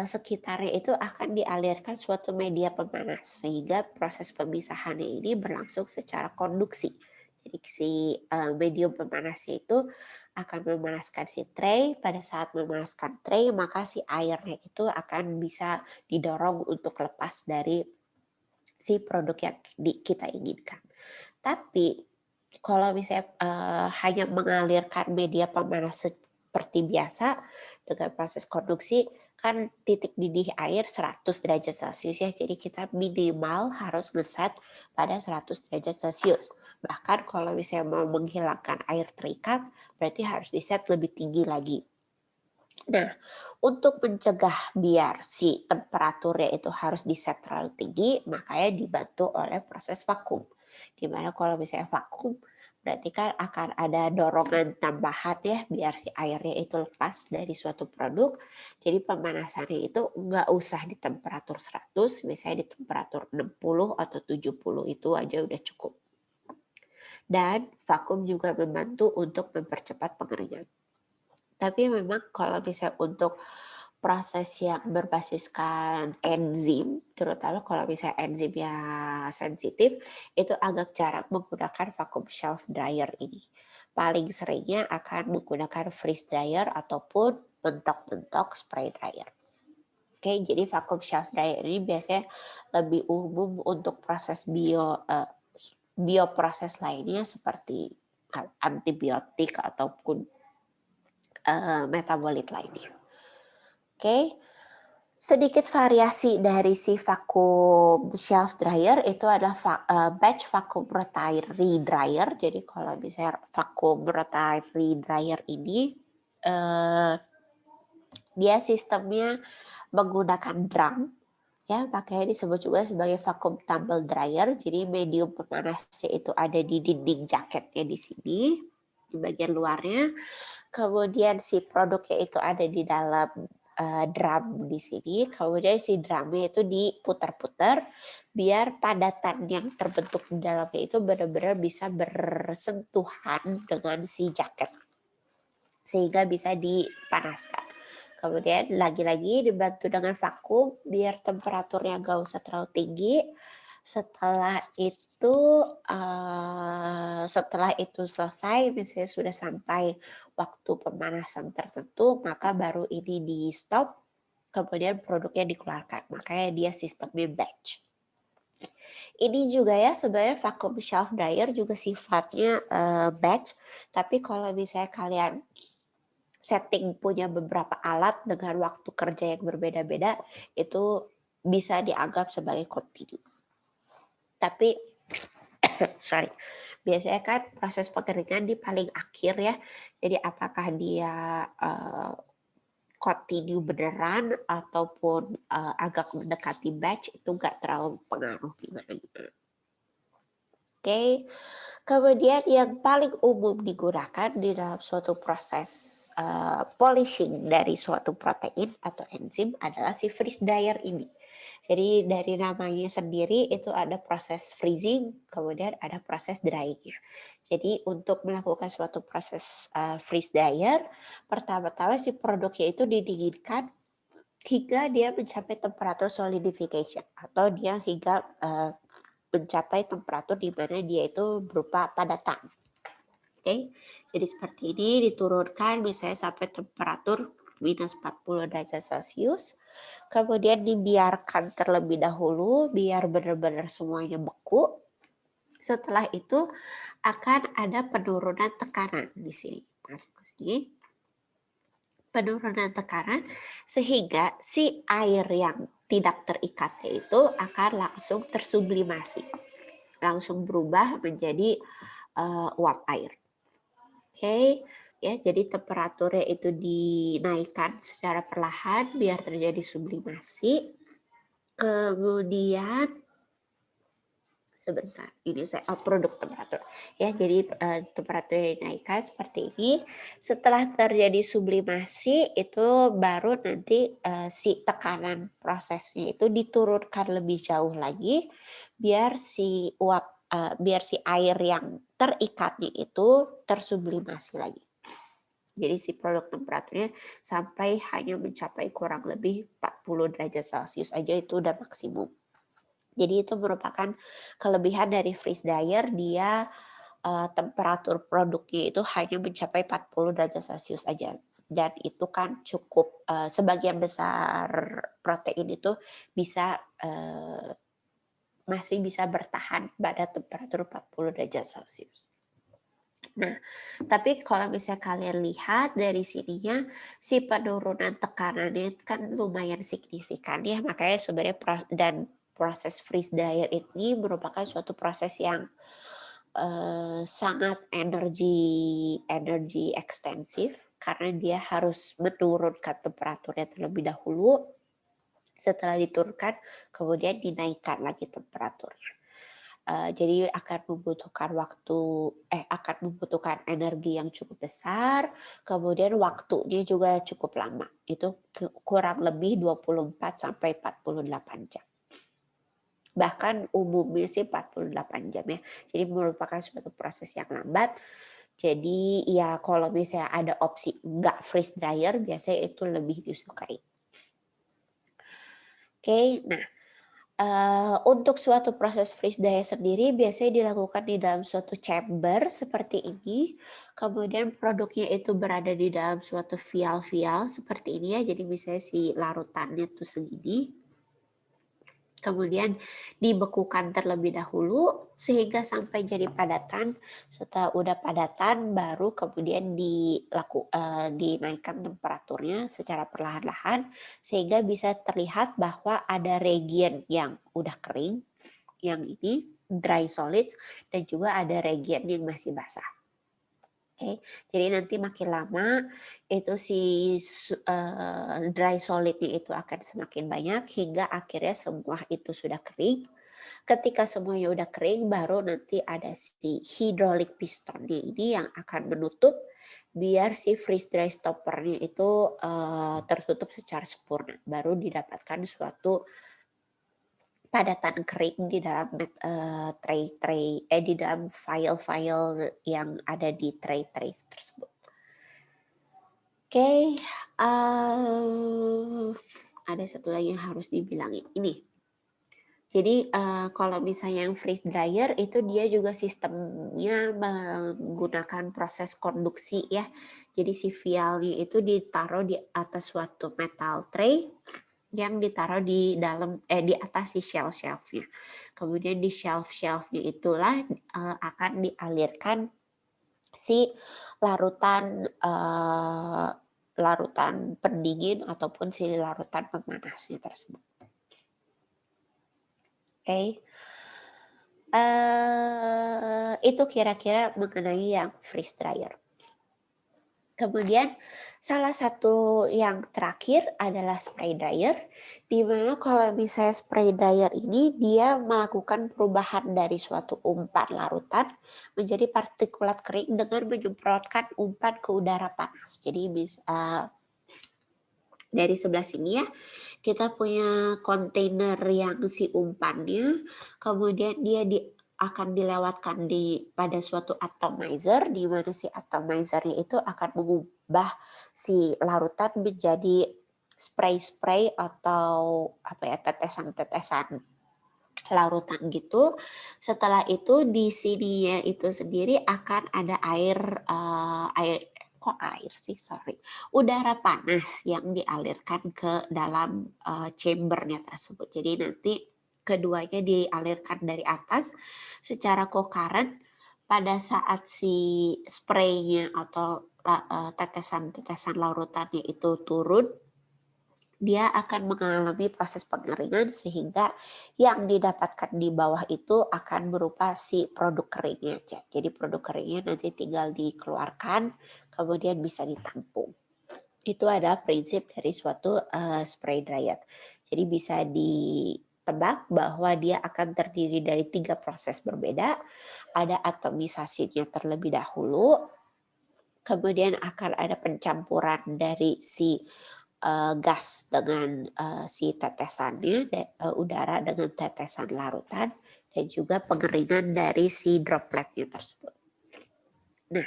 sekitarnya itu akan dialirkan suatu media pemanas sehingga proses pemisahannya ini berlangsung secara konduksi. Jadi si medium pemanasnya itu akan memanaskan si tray. Pada saat memanaskan tray maka si airnya itu akan bisa didorong untuk lepas dari si produk yang kita inginkan. Tapi kalau misalnya hanya mengalirkan media pemanas seperti biasa dengan proses konduksi kan titik didih air 100 derajat Celcius ya. Jadi kita minimal harus ngeset pada 100 derajat Celcius. Bahkan kalau misalnya mau menghilangkan air terikat berarti harus diset lebih tinggi lagi. Nah, untuk mencegah biar si temperaturnya itu harus diset terlalu tinggi, makanya dibantu oleh proses vakum. Dimana kalau misalnya vakum berarti kan akan ada dorongan tambahan ya biar si airnya itu lepas dari suatu produk. Jadi pemanasannya itu nggak usah di temperatur 100, misalnya di temperatur 60 atau 70 itu aja udah cukup. Dan vakum juga membantu untuk mempercepat pengeringan. Tapi memang kalau misalnya untuk proses yang berbasiskan enzim, terutama kalau misalnya enzimnya sensitif, itu agak jarang menggunakan vacuum shelf dryer ini. Paling seringnya akan menggunakan freeze dryer ataupun mentok-mentok spray dryer. Oke, jadi vacuum shelf dryer ini biasanya lebih umum untuk proses bioproses lainnya seperti antibiotik ataupun metabolit lainnya. Oke. Sedikit variasi dari si vacuum shelf dryer itu adalah batch vacuum rotary dryer. Jadi kalau misalnya vacuum rotary dryer ini dia sistemnya menggunakan drum ya, makanya disebut juga sebagai vacuum tumble dryer. Jadi medium pemanasnya itu ada di dinding jaketnya di sini di bagian luarnya. Kemudian si produknya itu ada di dalam drum di sini, kemudian si drumnya itu diputar-putar biar padatan yang terbentuk di dalamnya itu benar-benar bisa bersentuhan dengan si jaket sehingga bisa dipanaskan. Kemudian lagi-lagi dibantu dengan vakum biar temperaturnya gak usah terlalu tinggi. Setelah itu selesai, misalnya sudah sampai waktu pemanasan tertentu, maka baru ini di stop, kemudian produknya dikeluarkan. Makanya dia sistemnya batch. Ini juga ya sebenarnya vacuum shelf dryer juga sifatnya batch, tapi kalau misalnya kalian setting punya beberapa alat dengan waktu kerja yang berbeda-beda, itu bisa dianggap sebagai kontinu. Tapi sorry, biasanya kan proses pengeringan di paling akhir ya. Jadi apakah dia continue beneran ataupun agak mendekati batch itu nggak terlalu pengaruh gimana. Oke, kemudian yang paling umum digunakan di dalam suatu proses polishing dari suatu protein atau enzim adalah si freeze dryer ini. Jadi dari namanya sendiri itu ada proses freezing, kemudian ada proses drying. Jadi untuk melakukan suatu proses freeze dryer, pertama-tama si produknya itu didinginkan hingga dia mencapai temperatur solidification atau dia hingga mencapai temperatur di mana dia itu berupa padatan. Oke, jadi seperti ini diturunkan misalnya sampai temperatur minus 40 derajat Celcius. Kemudian dibiarkan terlebih dahulu biar benar-benar semuanya beku. Setelah itu akan ada penurunan tekanan di sini. Masuk ke sini. Penurunan tekanan sehingga si air yang tidak terikatnya itu akan langsung tersublimasi. Langsung berubah menjadi uap air. Oke, ya, jadi temperaturnya itu dinaikkan secara perlahan biar terjadi sublimasi. Kemudian sebentar, ini saya produk temperatur. Ya, jadi temperaturnya dinaikkan seperti ini. Setelah terjadi sublimasi itu baru nanti si tekanan prosesnya itu diturunkan lebih jauh lagi biar si biar si air yang terikatnya itu tersublimasi lagi. Jadi si produk temperaturnya sampai hanya mencapai kurang lebih 40 derajat Celcius aja itu udah maksimum. Jadi itu merupakan kelebihan dari freeze dryer, dia temperatur produknya itu hanya mencapai 40 derajat Celcius aja. Dan itu kan cukup, sebagian besar protein itu bisa masih bisa bertahan pada temperatur 40 derajat Celcius. Nah, tapi kalau misalnya kalian lihat dari sininya, si penurunan tekanannya kan lumayan signifikan ya, makanya sebenarnya proses freeze dryer ini merupakan suatu proses yang sangat energi ekstensif karena dia harus menurunkan temperaturnya terlebih dahulu. Setelah diturunkan, kemudian dinaikkan lagi temperaturnya. Jadi akan membutuhkan energi yang cukup besar, kemudian waktunya juga cukup lama. Itu kurang lebih 24 sampai 48 jam. Bahkan umumnya sih 48 jam ya. Jadi merupakan suatu proses yang lambat. Jadi ya kalau misalnya ada opsi nggak freeze dryer, biasanya itu lebih disukai. Oke, nah untuk suatu proses freeze dryer sendiri biasanya dilakukan di dalam suatu chamber seperti ini. Kemudian produknya itu berada di dalam suatu vial-vial seperti ini ya. Jadi misalnya si larutannya itu segini. Kemudian dibekukan terlebih dahulu sehingga sampai jadi padatan. Setelah udah padatan baru kemudian dinaikkan temperaturnya secara perlahan-lahan sehingga bisa terlihat bahwa ada region yang udah kering, yang ini dry solids, dan juga ada region yang masih basah. Oke, jadi nanti makin lama itu si dry solidnya itu akan semakin banyak hingga akhirnya semua itu sudah kering. Ketika semuanya udah kering, baru nanti ada si hydraulic pistonnya ini yang akan menutup biar si freeze dry stoppernya itu tertutup secara sempurna. Baru didapatkan suatu padatan kering di dalam di dalam file-file yang ada di tray-tray tersebut. Oke, ada satu lagi yang harus dibilangin ini. Jadi kalau misalnya yang freeze dryer itu dia juga sistemnya menggunakan proses konduksi ya. Jadi si vialnya itu ditaruh di atas suatu metal tray yang ditaruh di dalam di atas si shelf-shelfnya. Kemudian di shelf-shelfnya itulah akan dialirkan si larutan pendingin ataupun si larutan pemanasnya tersebut. Oke. Itu kira-kira mengenai yang freeze dryer. Kemudian salah satu yang terakhir adalah spray dryer, di mana kalau misalnya spray dryer ini dia melakukan perubahan dari suatu umpan larutan menjadi partikulat kering dengan menyemprotkan umpan ke udara panas. Jadi dari sebelah sini ya, kita punya kontainer yang si umpannya, kemudian dia akan dilewatkan pada suatu atomizer, di mana si atomizernya itu akan mengubah si larutan menjadi spray-spray atau apa ya, tetesan-tetesan larutan gitu. Setelah itu di sininya itu sendiri akan ada udara panas yang dialirkan ke dalam chambernya tersebut. Jadi nanti keduanya dialirkan dari atas secara concurrent. Pada saat si spraynya atau tetesan-tetesan larutannya itu turun, dia akan mengalami proses pengeringan sehingga yang didapatkan di bawah itu akan berupa si produk keringnya aja. Jadi produk keringnya nanti tinggal dikeluarkan, kemudian bisa ditampung. Itu adalah prinsip dari suatu spray dryer. Jadi bisa ditebak bahwa dia akan terdiri dari 3 proses berbeda. Ada atomisasinya terlebih dahulu, kemudian akan ada pencampuran dari si gas dengan si tetesannya, udara dengan tetesan larutan, dan juga pengeringan dari si dropletnya tersebut. Nah,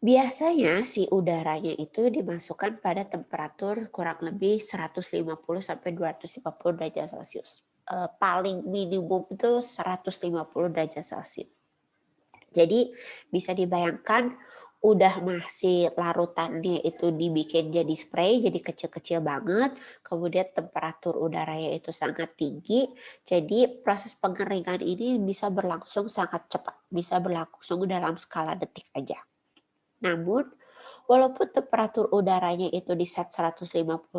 biasanya si udaranya itu dimasukkan pada temperatur kurang lebih 150 sampai 250 derajat Celcius. Paling minimum itu 150 derajat Celcius. Jadi bisa dibayangkan udah masih larutannya itu dibikin jadi spray, jadi kecil-kecil banget, kemudian temperatur udaranya itu sangat tinggi, jadi proses pengeringan ini bisa berlangsung sangat cepat, bisa berlangsung dalam skala detik aja. Namun, walaupun temperatur udaranya itu di set 150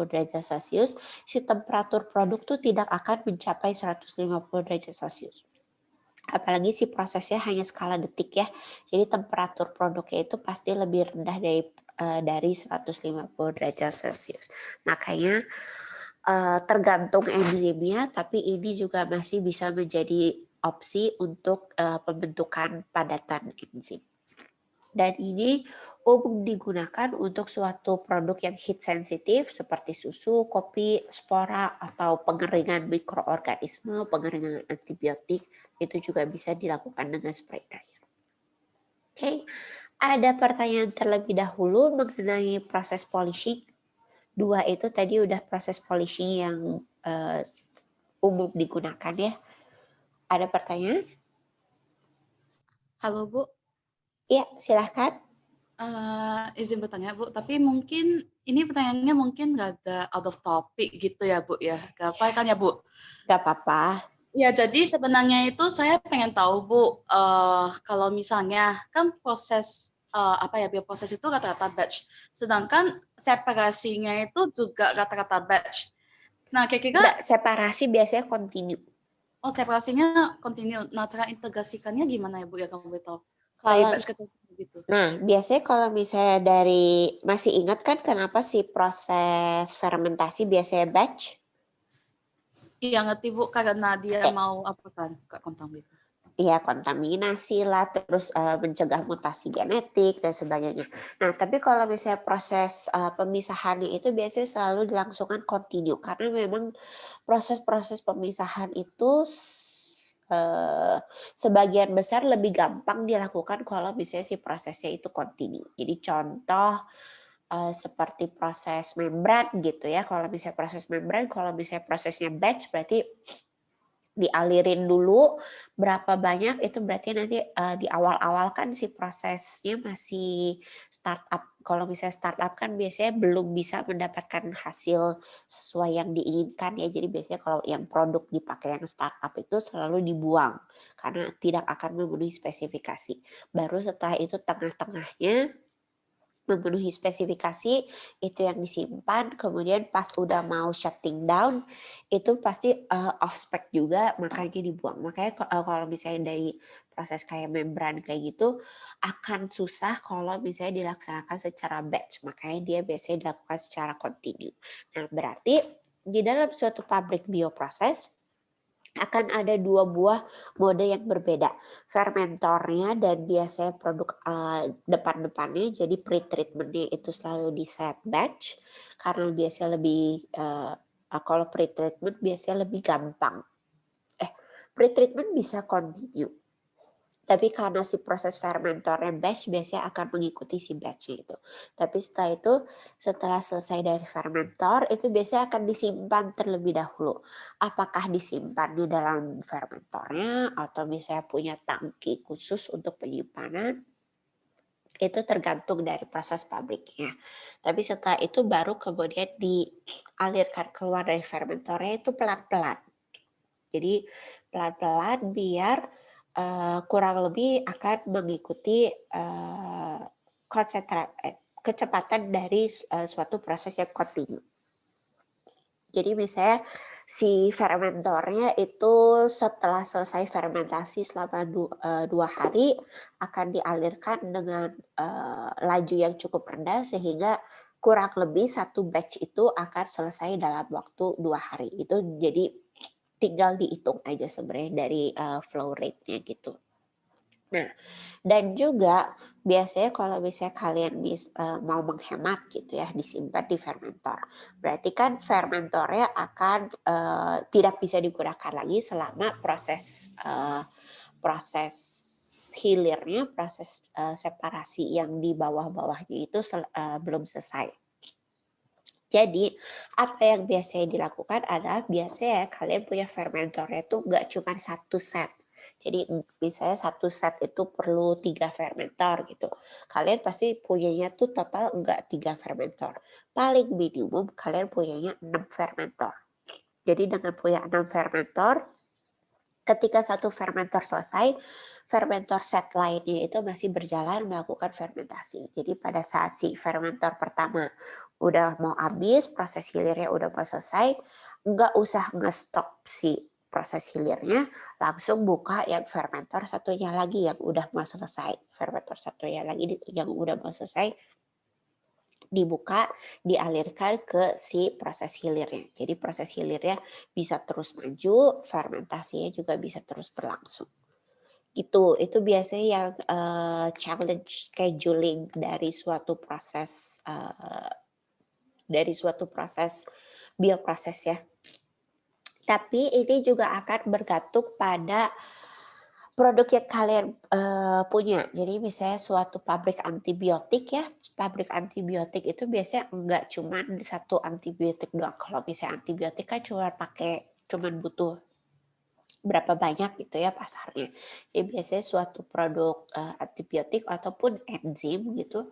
derajat Celcius, si temperatur produk tuh tidak akan mencapai 150 derajat Celcius. Apalagi si prosesnya hanya skala detik ya. Jadi temperatur produknya itu pasti lebih rendah dari 150 derajat Celcius. Makanya tergantung enzimnya, tapi ini juga masih bisa menjadi opsi untuk pembentukan padatan enzim. Dan ini umum digunakan untuk suatu produk yang heat sensitif seperti susu, kopi, spora, atau pengeringan mikroorganisme, pengeringan antibiotik, itu juga bisa dilakukan dengan spray dryer. Oke, ada pertanyaan terlebih dahulu mengenai proses polishing. 2 itu tadi udah proses polishing yang umum digunakan ya. Ada pertanyaan? Halo Bu, Ya, silahkan. izin bertanya Bu, tapi mungkin ini pertanyaannya mungkin nggak ada out of topic gitu ya Bu ya, gak apa kan ya Bu? Gak apa-apa. Ya jadi sebenarnya itu saya pengen tahu Bu, kalau misalnya kan proses bioproses itu rata-rata batch, sedangkan separasinya itu juga rata-rata batch. Nah kira-kira Enggak, separasi biasanya continue. separasinya continue. Nah cara integrasikannya gimana ya Bu ya, kamu boleh tahu? Dari Kalau batch ke gitu. Nah, biasanya kalau misalnya masih ingat kan kenapa sih proses fermentasi biasanya batch? Iya ngerti Bu, karena dia mau apa kan, Kak Kontang gitu. Iya, kontaminasi lah, terus mencegah mutasi genetik dan sebagainya. Nah, tapi kalau misalnya proses pemisahannya itu biasanya selalu dilangsungkan kontinu, karena memang proses-proses pemisahan itu sebagian besar lebih gampang dilakukan kalau misalnya si prosesnya itu kontinu. Jadi contoh seperti proses membran gitu ya. Kalau misalnya proses membran, kalau misalnya prosesnya batch berarti dialirin dulu berapa banyak, itu berarti nanti di awal-awal kan si prosesnya masih startup. Kalau misalnya startup kan biasanya belum bisa mendapatkan hasil sesuai yang diinginkan ya. Jadi biasanya kalau yang produk dipakai yang startup itu selalu dibuang karena tidak akan memenuhi spesifikasi. Baru setelah itu tengah-tengahnya memenuhi spesifikasi itu yang disimpan, kemudian pas udah mau shutting down itu pasti off spec juga, makanya dibuang. Makanya kalau misalnya dari proses kayak membran kayak gitu akan susah kalau misalnya dilaksanakan secara batch, makanya dia biasanya dilakukan secara continue. Nah, berarti di dalam suatu pabrik bioproses akan ada dua buah mode yang berbeda, fermentornya dan biasanya produk depan-depannya, jadi pre-treatmentnya itu selalu di set batch karena biasanya lebih kalau pre-treatment biasanya lebih gampang. Pre-treatment bisa continue, tapi karena si proses fermentornya batch biasanya akan mengikuti si batch itu. Tapi setelah itu, setelah selesai dari fermentor, itu biasanya akan disimpan terlebih dahulu. Apakah disimpan di dalam fermentornya atau misalnya punya tangki khusus untuk penyimpanan, itu tergantung dari proses pabriknya. Tapi setelah itu baru kemudian dialirkan keluar dari fermentornya itu pelan-pelan. Jadi pelan-pelan biar kurang lebih akan mengikuti kecepatan dari suatu proses yang kontinu. Jadi misalnya si fermentornya itu setelah selesai fermentasi selama 2 hari akan dialirkan dengan laju yang cukup rendah sehingga kurang lebih satu batch itu akan selesai dalam waktu 2 hari. Itu jadi tinggal dihitung aja sebenarnya dari flow rate-nya gitu. Nah, dan juga biasanya kalau misalnya kalian mau menghemat gitu ya, disimpan di fermentor. Berarti kan fermentornya akan tidak bisa digunakan lagi selama proses hilirnya, proses separasi yang di bawah-bawahnya itu belum selesai. Jadi apa yang biasanya dilakukan adalah biasanya kalian punya fermentornya itu nggak cuma satu set. Jadi misalnya satu set itu perlu 3 fermentor gitu. Kalian pasti punyanya tuh total nggak 3 fermentor. Paling minimum kalian punyanya 6 fermentor. Jadi dengan punya 6 fermentor, ketika satu fermentor selesai, fermentor set lainnya itu masih berjalan melakukan fermentasi. Jadi pada saat si fermentor pertama udah mau habis, proses hilirnya udah mau selesai, nggak usah nge-stop si proses hilirnya, langsung buka yang fermentor satunya lagi yang udah mau selesai. Fermentor satunya lagi yang udah mau selesai, dibuka, dialirkan ke si proses hilirnya. Jadi proses hilirnya bisa terus maju, fermentasinya juga bisa terus berlangsung. Itu biasanya yang challenge scheduling dari suatu proses bioproses ya. Tapi ini juga akan bergantung pada produk yang kalian punya. Jadi misalnya suatu pabrik antibiotik ya, pabrik antibiotik itu biasanya enggak cuma satu antibiotik doang. Kalau misalnya antibiotik kan cuma butuh berapa banyak gitu ya pasarnya. Jadi biasanya suatu produk antibiotik ataupun enzim gitu,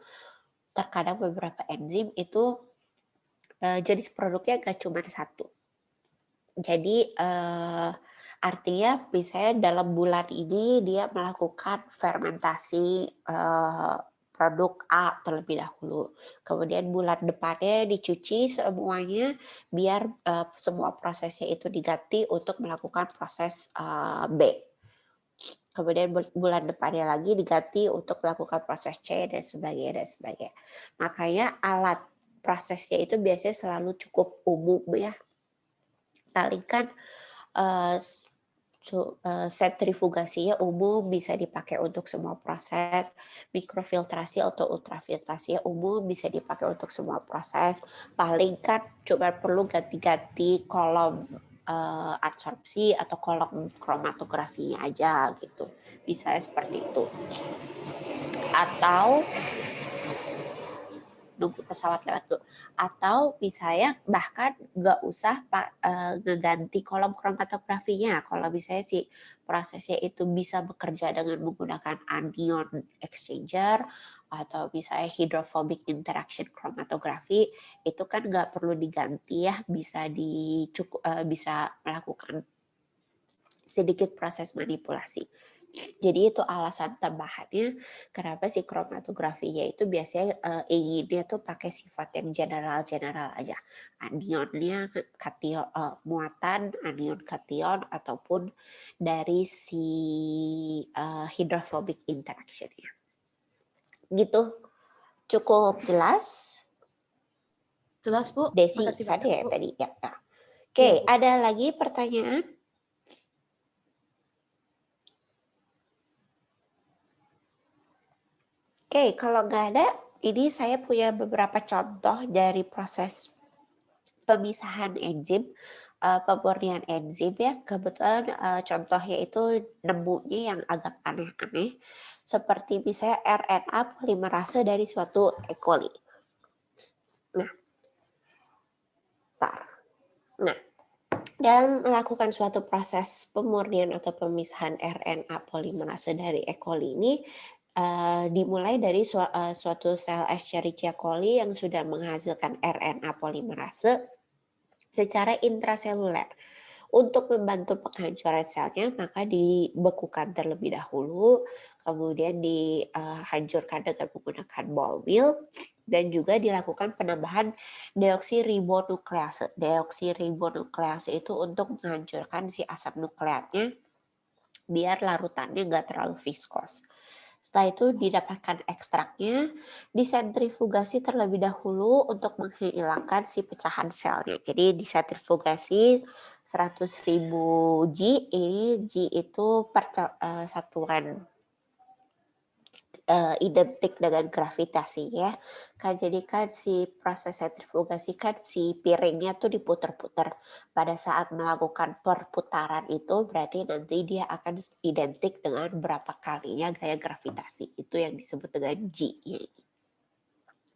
terkadang beberapa enzim itu jenis produknya enggak cuma satu. Jadi artinya misalnya dalam bulan ini dia melakukan fermentasi produk A terlebih dahulu. Kemudian bulan depannya dicuci semuanya biar semua prosesnya itu diganti untuk melakukan proses B. Kemudian bulan depannya lagi diganti untuk melakukan proses C dan sebagainya. Makanya alat prosesnya itu biasanya selalu cukup umum ya. Paling kan sentrifugasinya umum bisa dipakai untuk semua proses, mikrofiltrasi atau ultrafiltrasinya umum bisa dipakai untuk semua proses. Paling kan cuma perlu ganti-ganti kolom adsorpsi atau kolom kromatografinya aja gitu. Bisa seperti itu. Atau nunggu pesawat lewat tuh. Atau misalnya bahkan nggak usah ngeganti kolom kromatografinya. Kalau misalnya si prosesnya itu bisa bekerja dengan menggunakan anion exchanger atau misalnya hydrophobic interaction chromatography, itu kan nggak perlu diganti ya, bisa bisa melakukan sedikit proses manipulasi. Jadi itu alasan tambahannya kenapa si kromatografinya itu biasanya inginnya tuh pakai sifat yang general-general aja. Anionnya, kation, muatan, anion kation, ataupun dari si hydrophobic interaction-nya. Gitu, cukup jelas? Jelas, Bu. Desi, Makasih kan banyak, ya Bu. tadi? Ya. Oke, Iya, Bu. ada lagi pertanyaan? Oke, kalau nggak ada, ini saya punya beberapa contoh dari proses pemisahan enzim, pemurnian enzim ya. Kebetulan contohnya itu nemunya yang agak aneh-aneh, seperti misalnya RNA polimerase dari suatu E. coli. Nah, dalam melakukan suatu proses pemurnian atau pemisahan RNA polimerase dari E. coli ini dimulai dari suatu sel Escherichia coli yang sudah menghasilkan RNA polimerase secara intraseluler. Untuk membantu penghancuran selnya, maka dibekukan terlebih dahulu, kemudian dihancurkan dengan menggunakan ball mill, dan juga dilakukan penambahan deoksiribonuklease. Deoksiribonuklease itu untuk menghancurkan si asam nukleatnya, biar larutannya nggak terlalu viskos. Setelah itu didapatkan ekstraknya, disentrifugasi terlebih dahulu untuk menghilangkan si pecahan selnya. Jadi disentrifugasi 100.000 G, ini G itu satuan identik dengan gravitasi ya. Kan jadi kan si proses sentrifugasi kan si piringnya tuh diputer-puter. Pada saat melakukan perputaran itu berarti nanti dia akan identik dengan berapa kalinya gaya gravitasi. Itu yang disebut dengan G.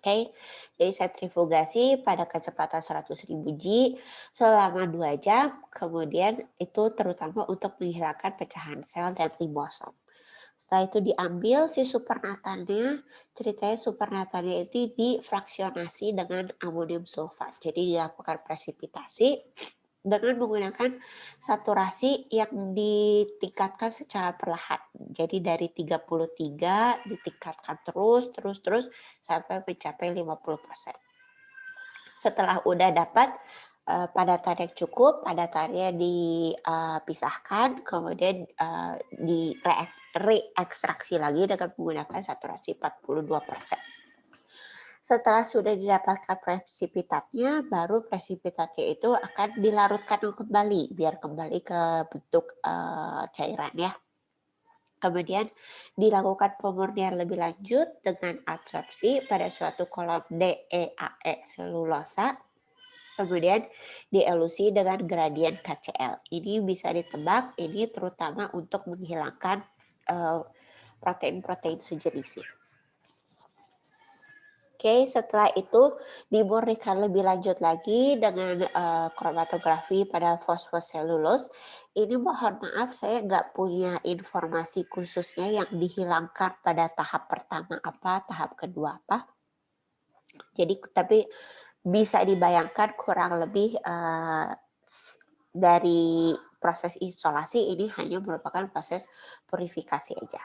Oke, jadi sentrifugasi pada kecepatan 100.000 G selama 2 jam, kemudian itu terutama untuk menghilangkan pecahan sel dan ribosom. Setelah itu diambil si supernatannya, ceritanya supernatannya itu difraksionasi dengan amonium sulfat. Jadi dilakukan presipitasi dengan menggunakan saturasi yang ditingkatkan secara perlahan. Jadi dari 33 ditingkatkan terus sampai mencapai 50%. Setelah udah dapat padatan yang cukup, padatannya dipisahkan, kemudian reekstraksi lagi dengan menggunakan saturasi 42%. Setelah sudah didapatkan presipitatnya, baru presipitatnya itu akan dilarutkan kembali, biar kembali ke bentuk cairan ya. Kemudian dilakukan pemurnian lebih lanjut dengan adsorpsi pada suatu kolom DEAE selulosa. Kemudian dielusi dengan gradien KCl. Ini bisa ditebak, ini terutama untuk menghilangkan protein-protein sejenisnya. Oke, setelah itu dimurnikan lebih lanjut lagi dengan kromatografi pada fosfoselulose. Ini mohon maaf saya nggak punya informasi khususnya yang dihilangkan pada tahap pertama apa, tahap kedua apa. Jadi tapi bisa dibayangkan kurang lebih dari proses isolasi ini hanya merupakan proses purifikasi aja.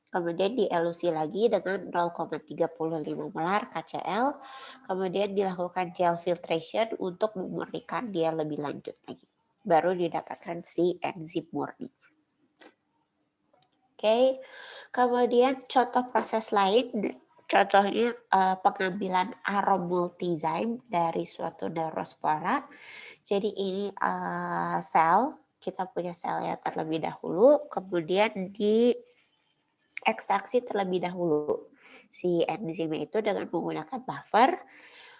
Kemudian dielusi lagi dengan 0,35 molar KCl. Kemudian dilakukan gel filtration untuk memurnikan dia lebih lanjut lagi. Baru didapatkan si enzim murni. Oke, kemudian contoh proses lain, contohnya pengambilan arom multizyme dari suatu neurospora. Jadi ini sel, kita punya selnya terlebih dahulu, kemudian diekstraksi terlebih dahulu si enzimnya itu dengan menggunakan buffer.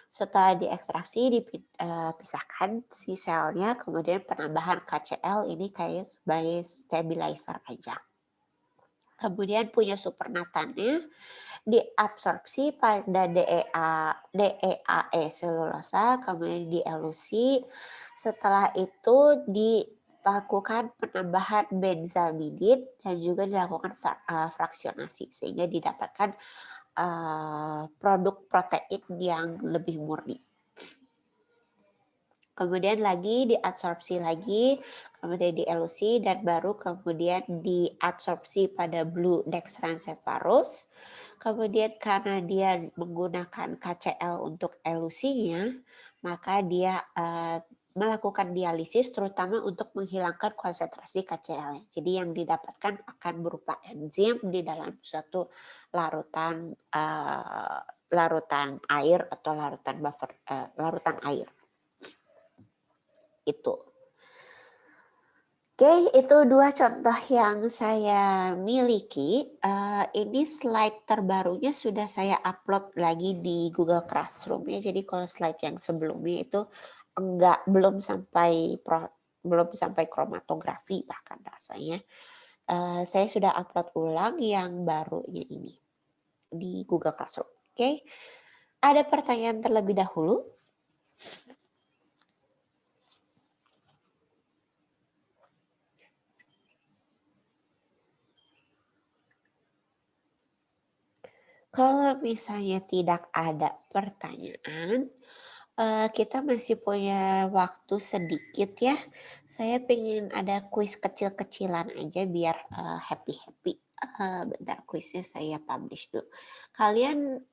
Setelah diekstraksi, dipisahkan si selnya, kemudian penambahan KCl ini kayak sebagai stabilizer aja. Kemudian punya supernatannya, diabsorpsi pada DEAE selulosa, kemudian dielusi. Setelah itu dilakukan penambahan benzamidin dan juga dilakukan fraksionasi sehingga didapatkan produk protein yang lebih murni. Kemudian lagi diabsorpsi lagi kemudian dielusi, dan baru kemudian diabsorpsi pada blue dextrancephalus. Kemudian karena dia menggunakan KCl untuk elusinya, maka dia melakukan dialisis terutama untuk menghilangkan konsentrasi KCl. Jadi yang didapatkan akan berupa enzim di dalam suatu larutan air atau larutan air. Itu. Oke, itu 2 contoh yang saya miliki. Ini slide terbarunya sudah saya upload lagi di Google Classroom ya. Jadi kalau slide yang sebelumnya itu belum sampai kromatografi bahkan rasanya. Saya sudah upload ulang yang barunya ini di Google Classroom. Oke. Ada pertanyaan terlebih dahulu? Kalau misalnya tidak ada pertanyaan, kita masih punya waktu sedikit ya. Saya pengen ada kuis kecil-kecilan aja biar happy-happy. Bentar, kuisnya saya publish dulu. Kalian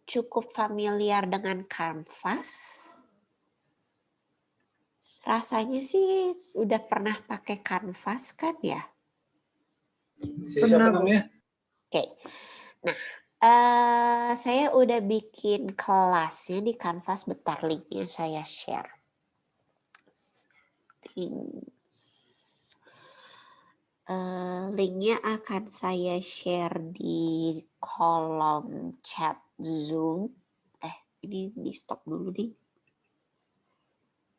cukup familiar dengan Canvas? Rasanya sih udah pernah pakai Canvas kan ya? Siapa namanya? Oke. Nah, saya udah bikin kelasnya di Canvas, bentar linknya saya share. Linknya akan saya share di kolom chat Zoom. Ini di stop dulu nih.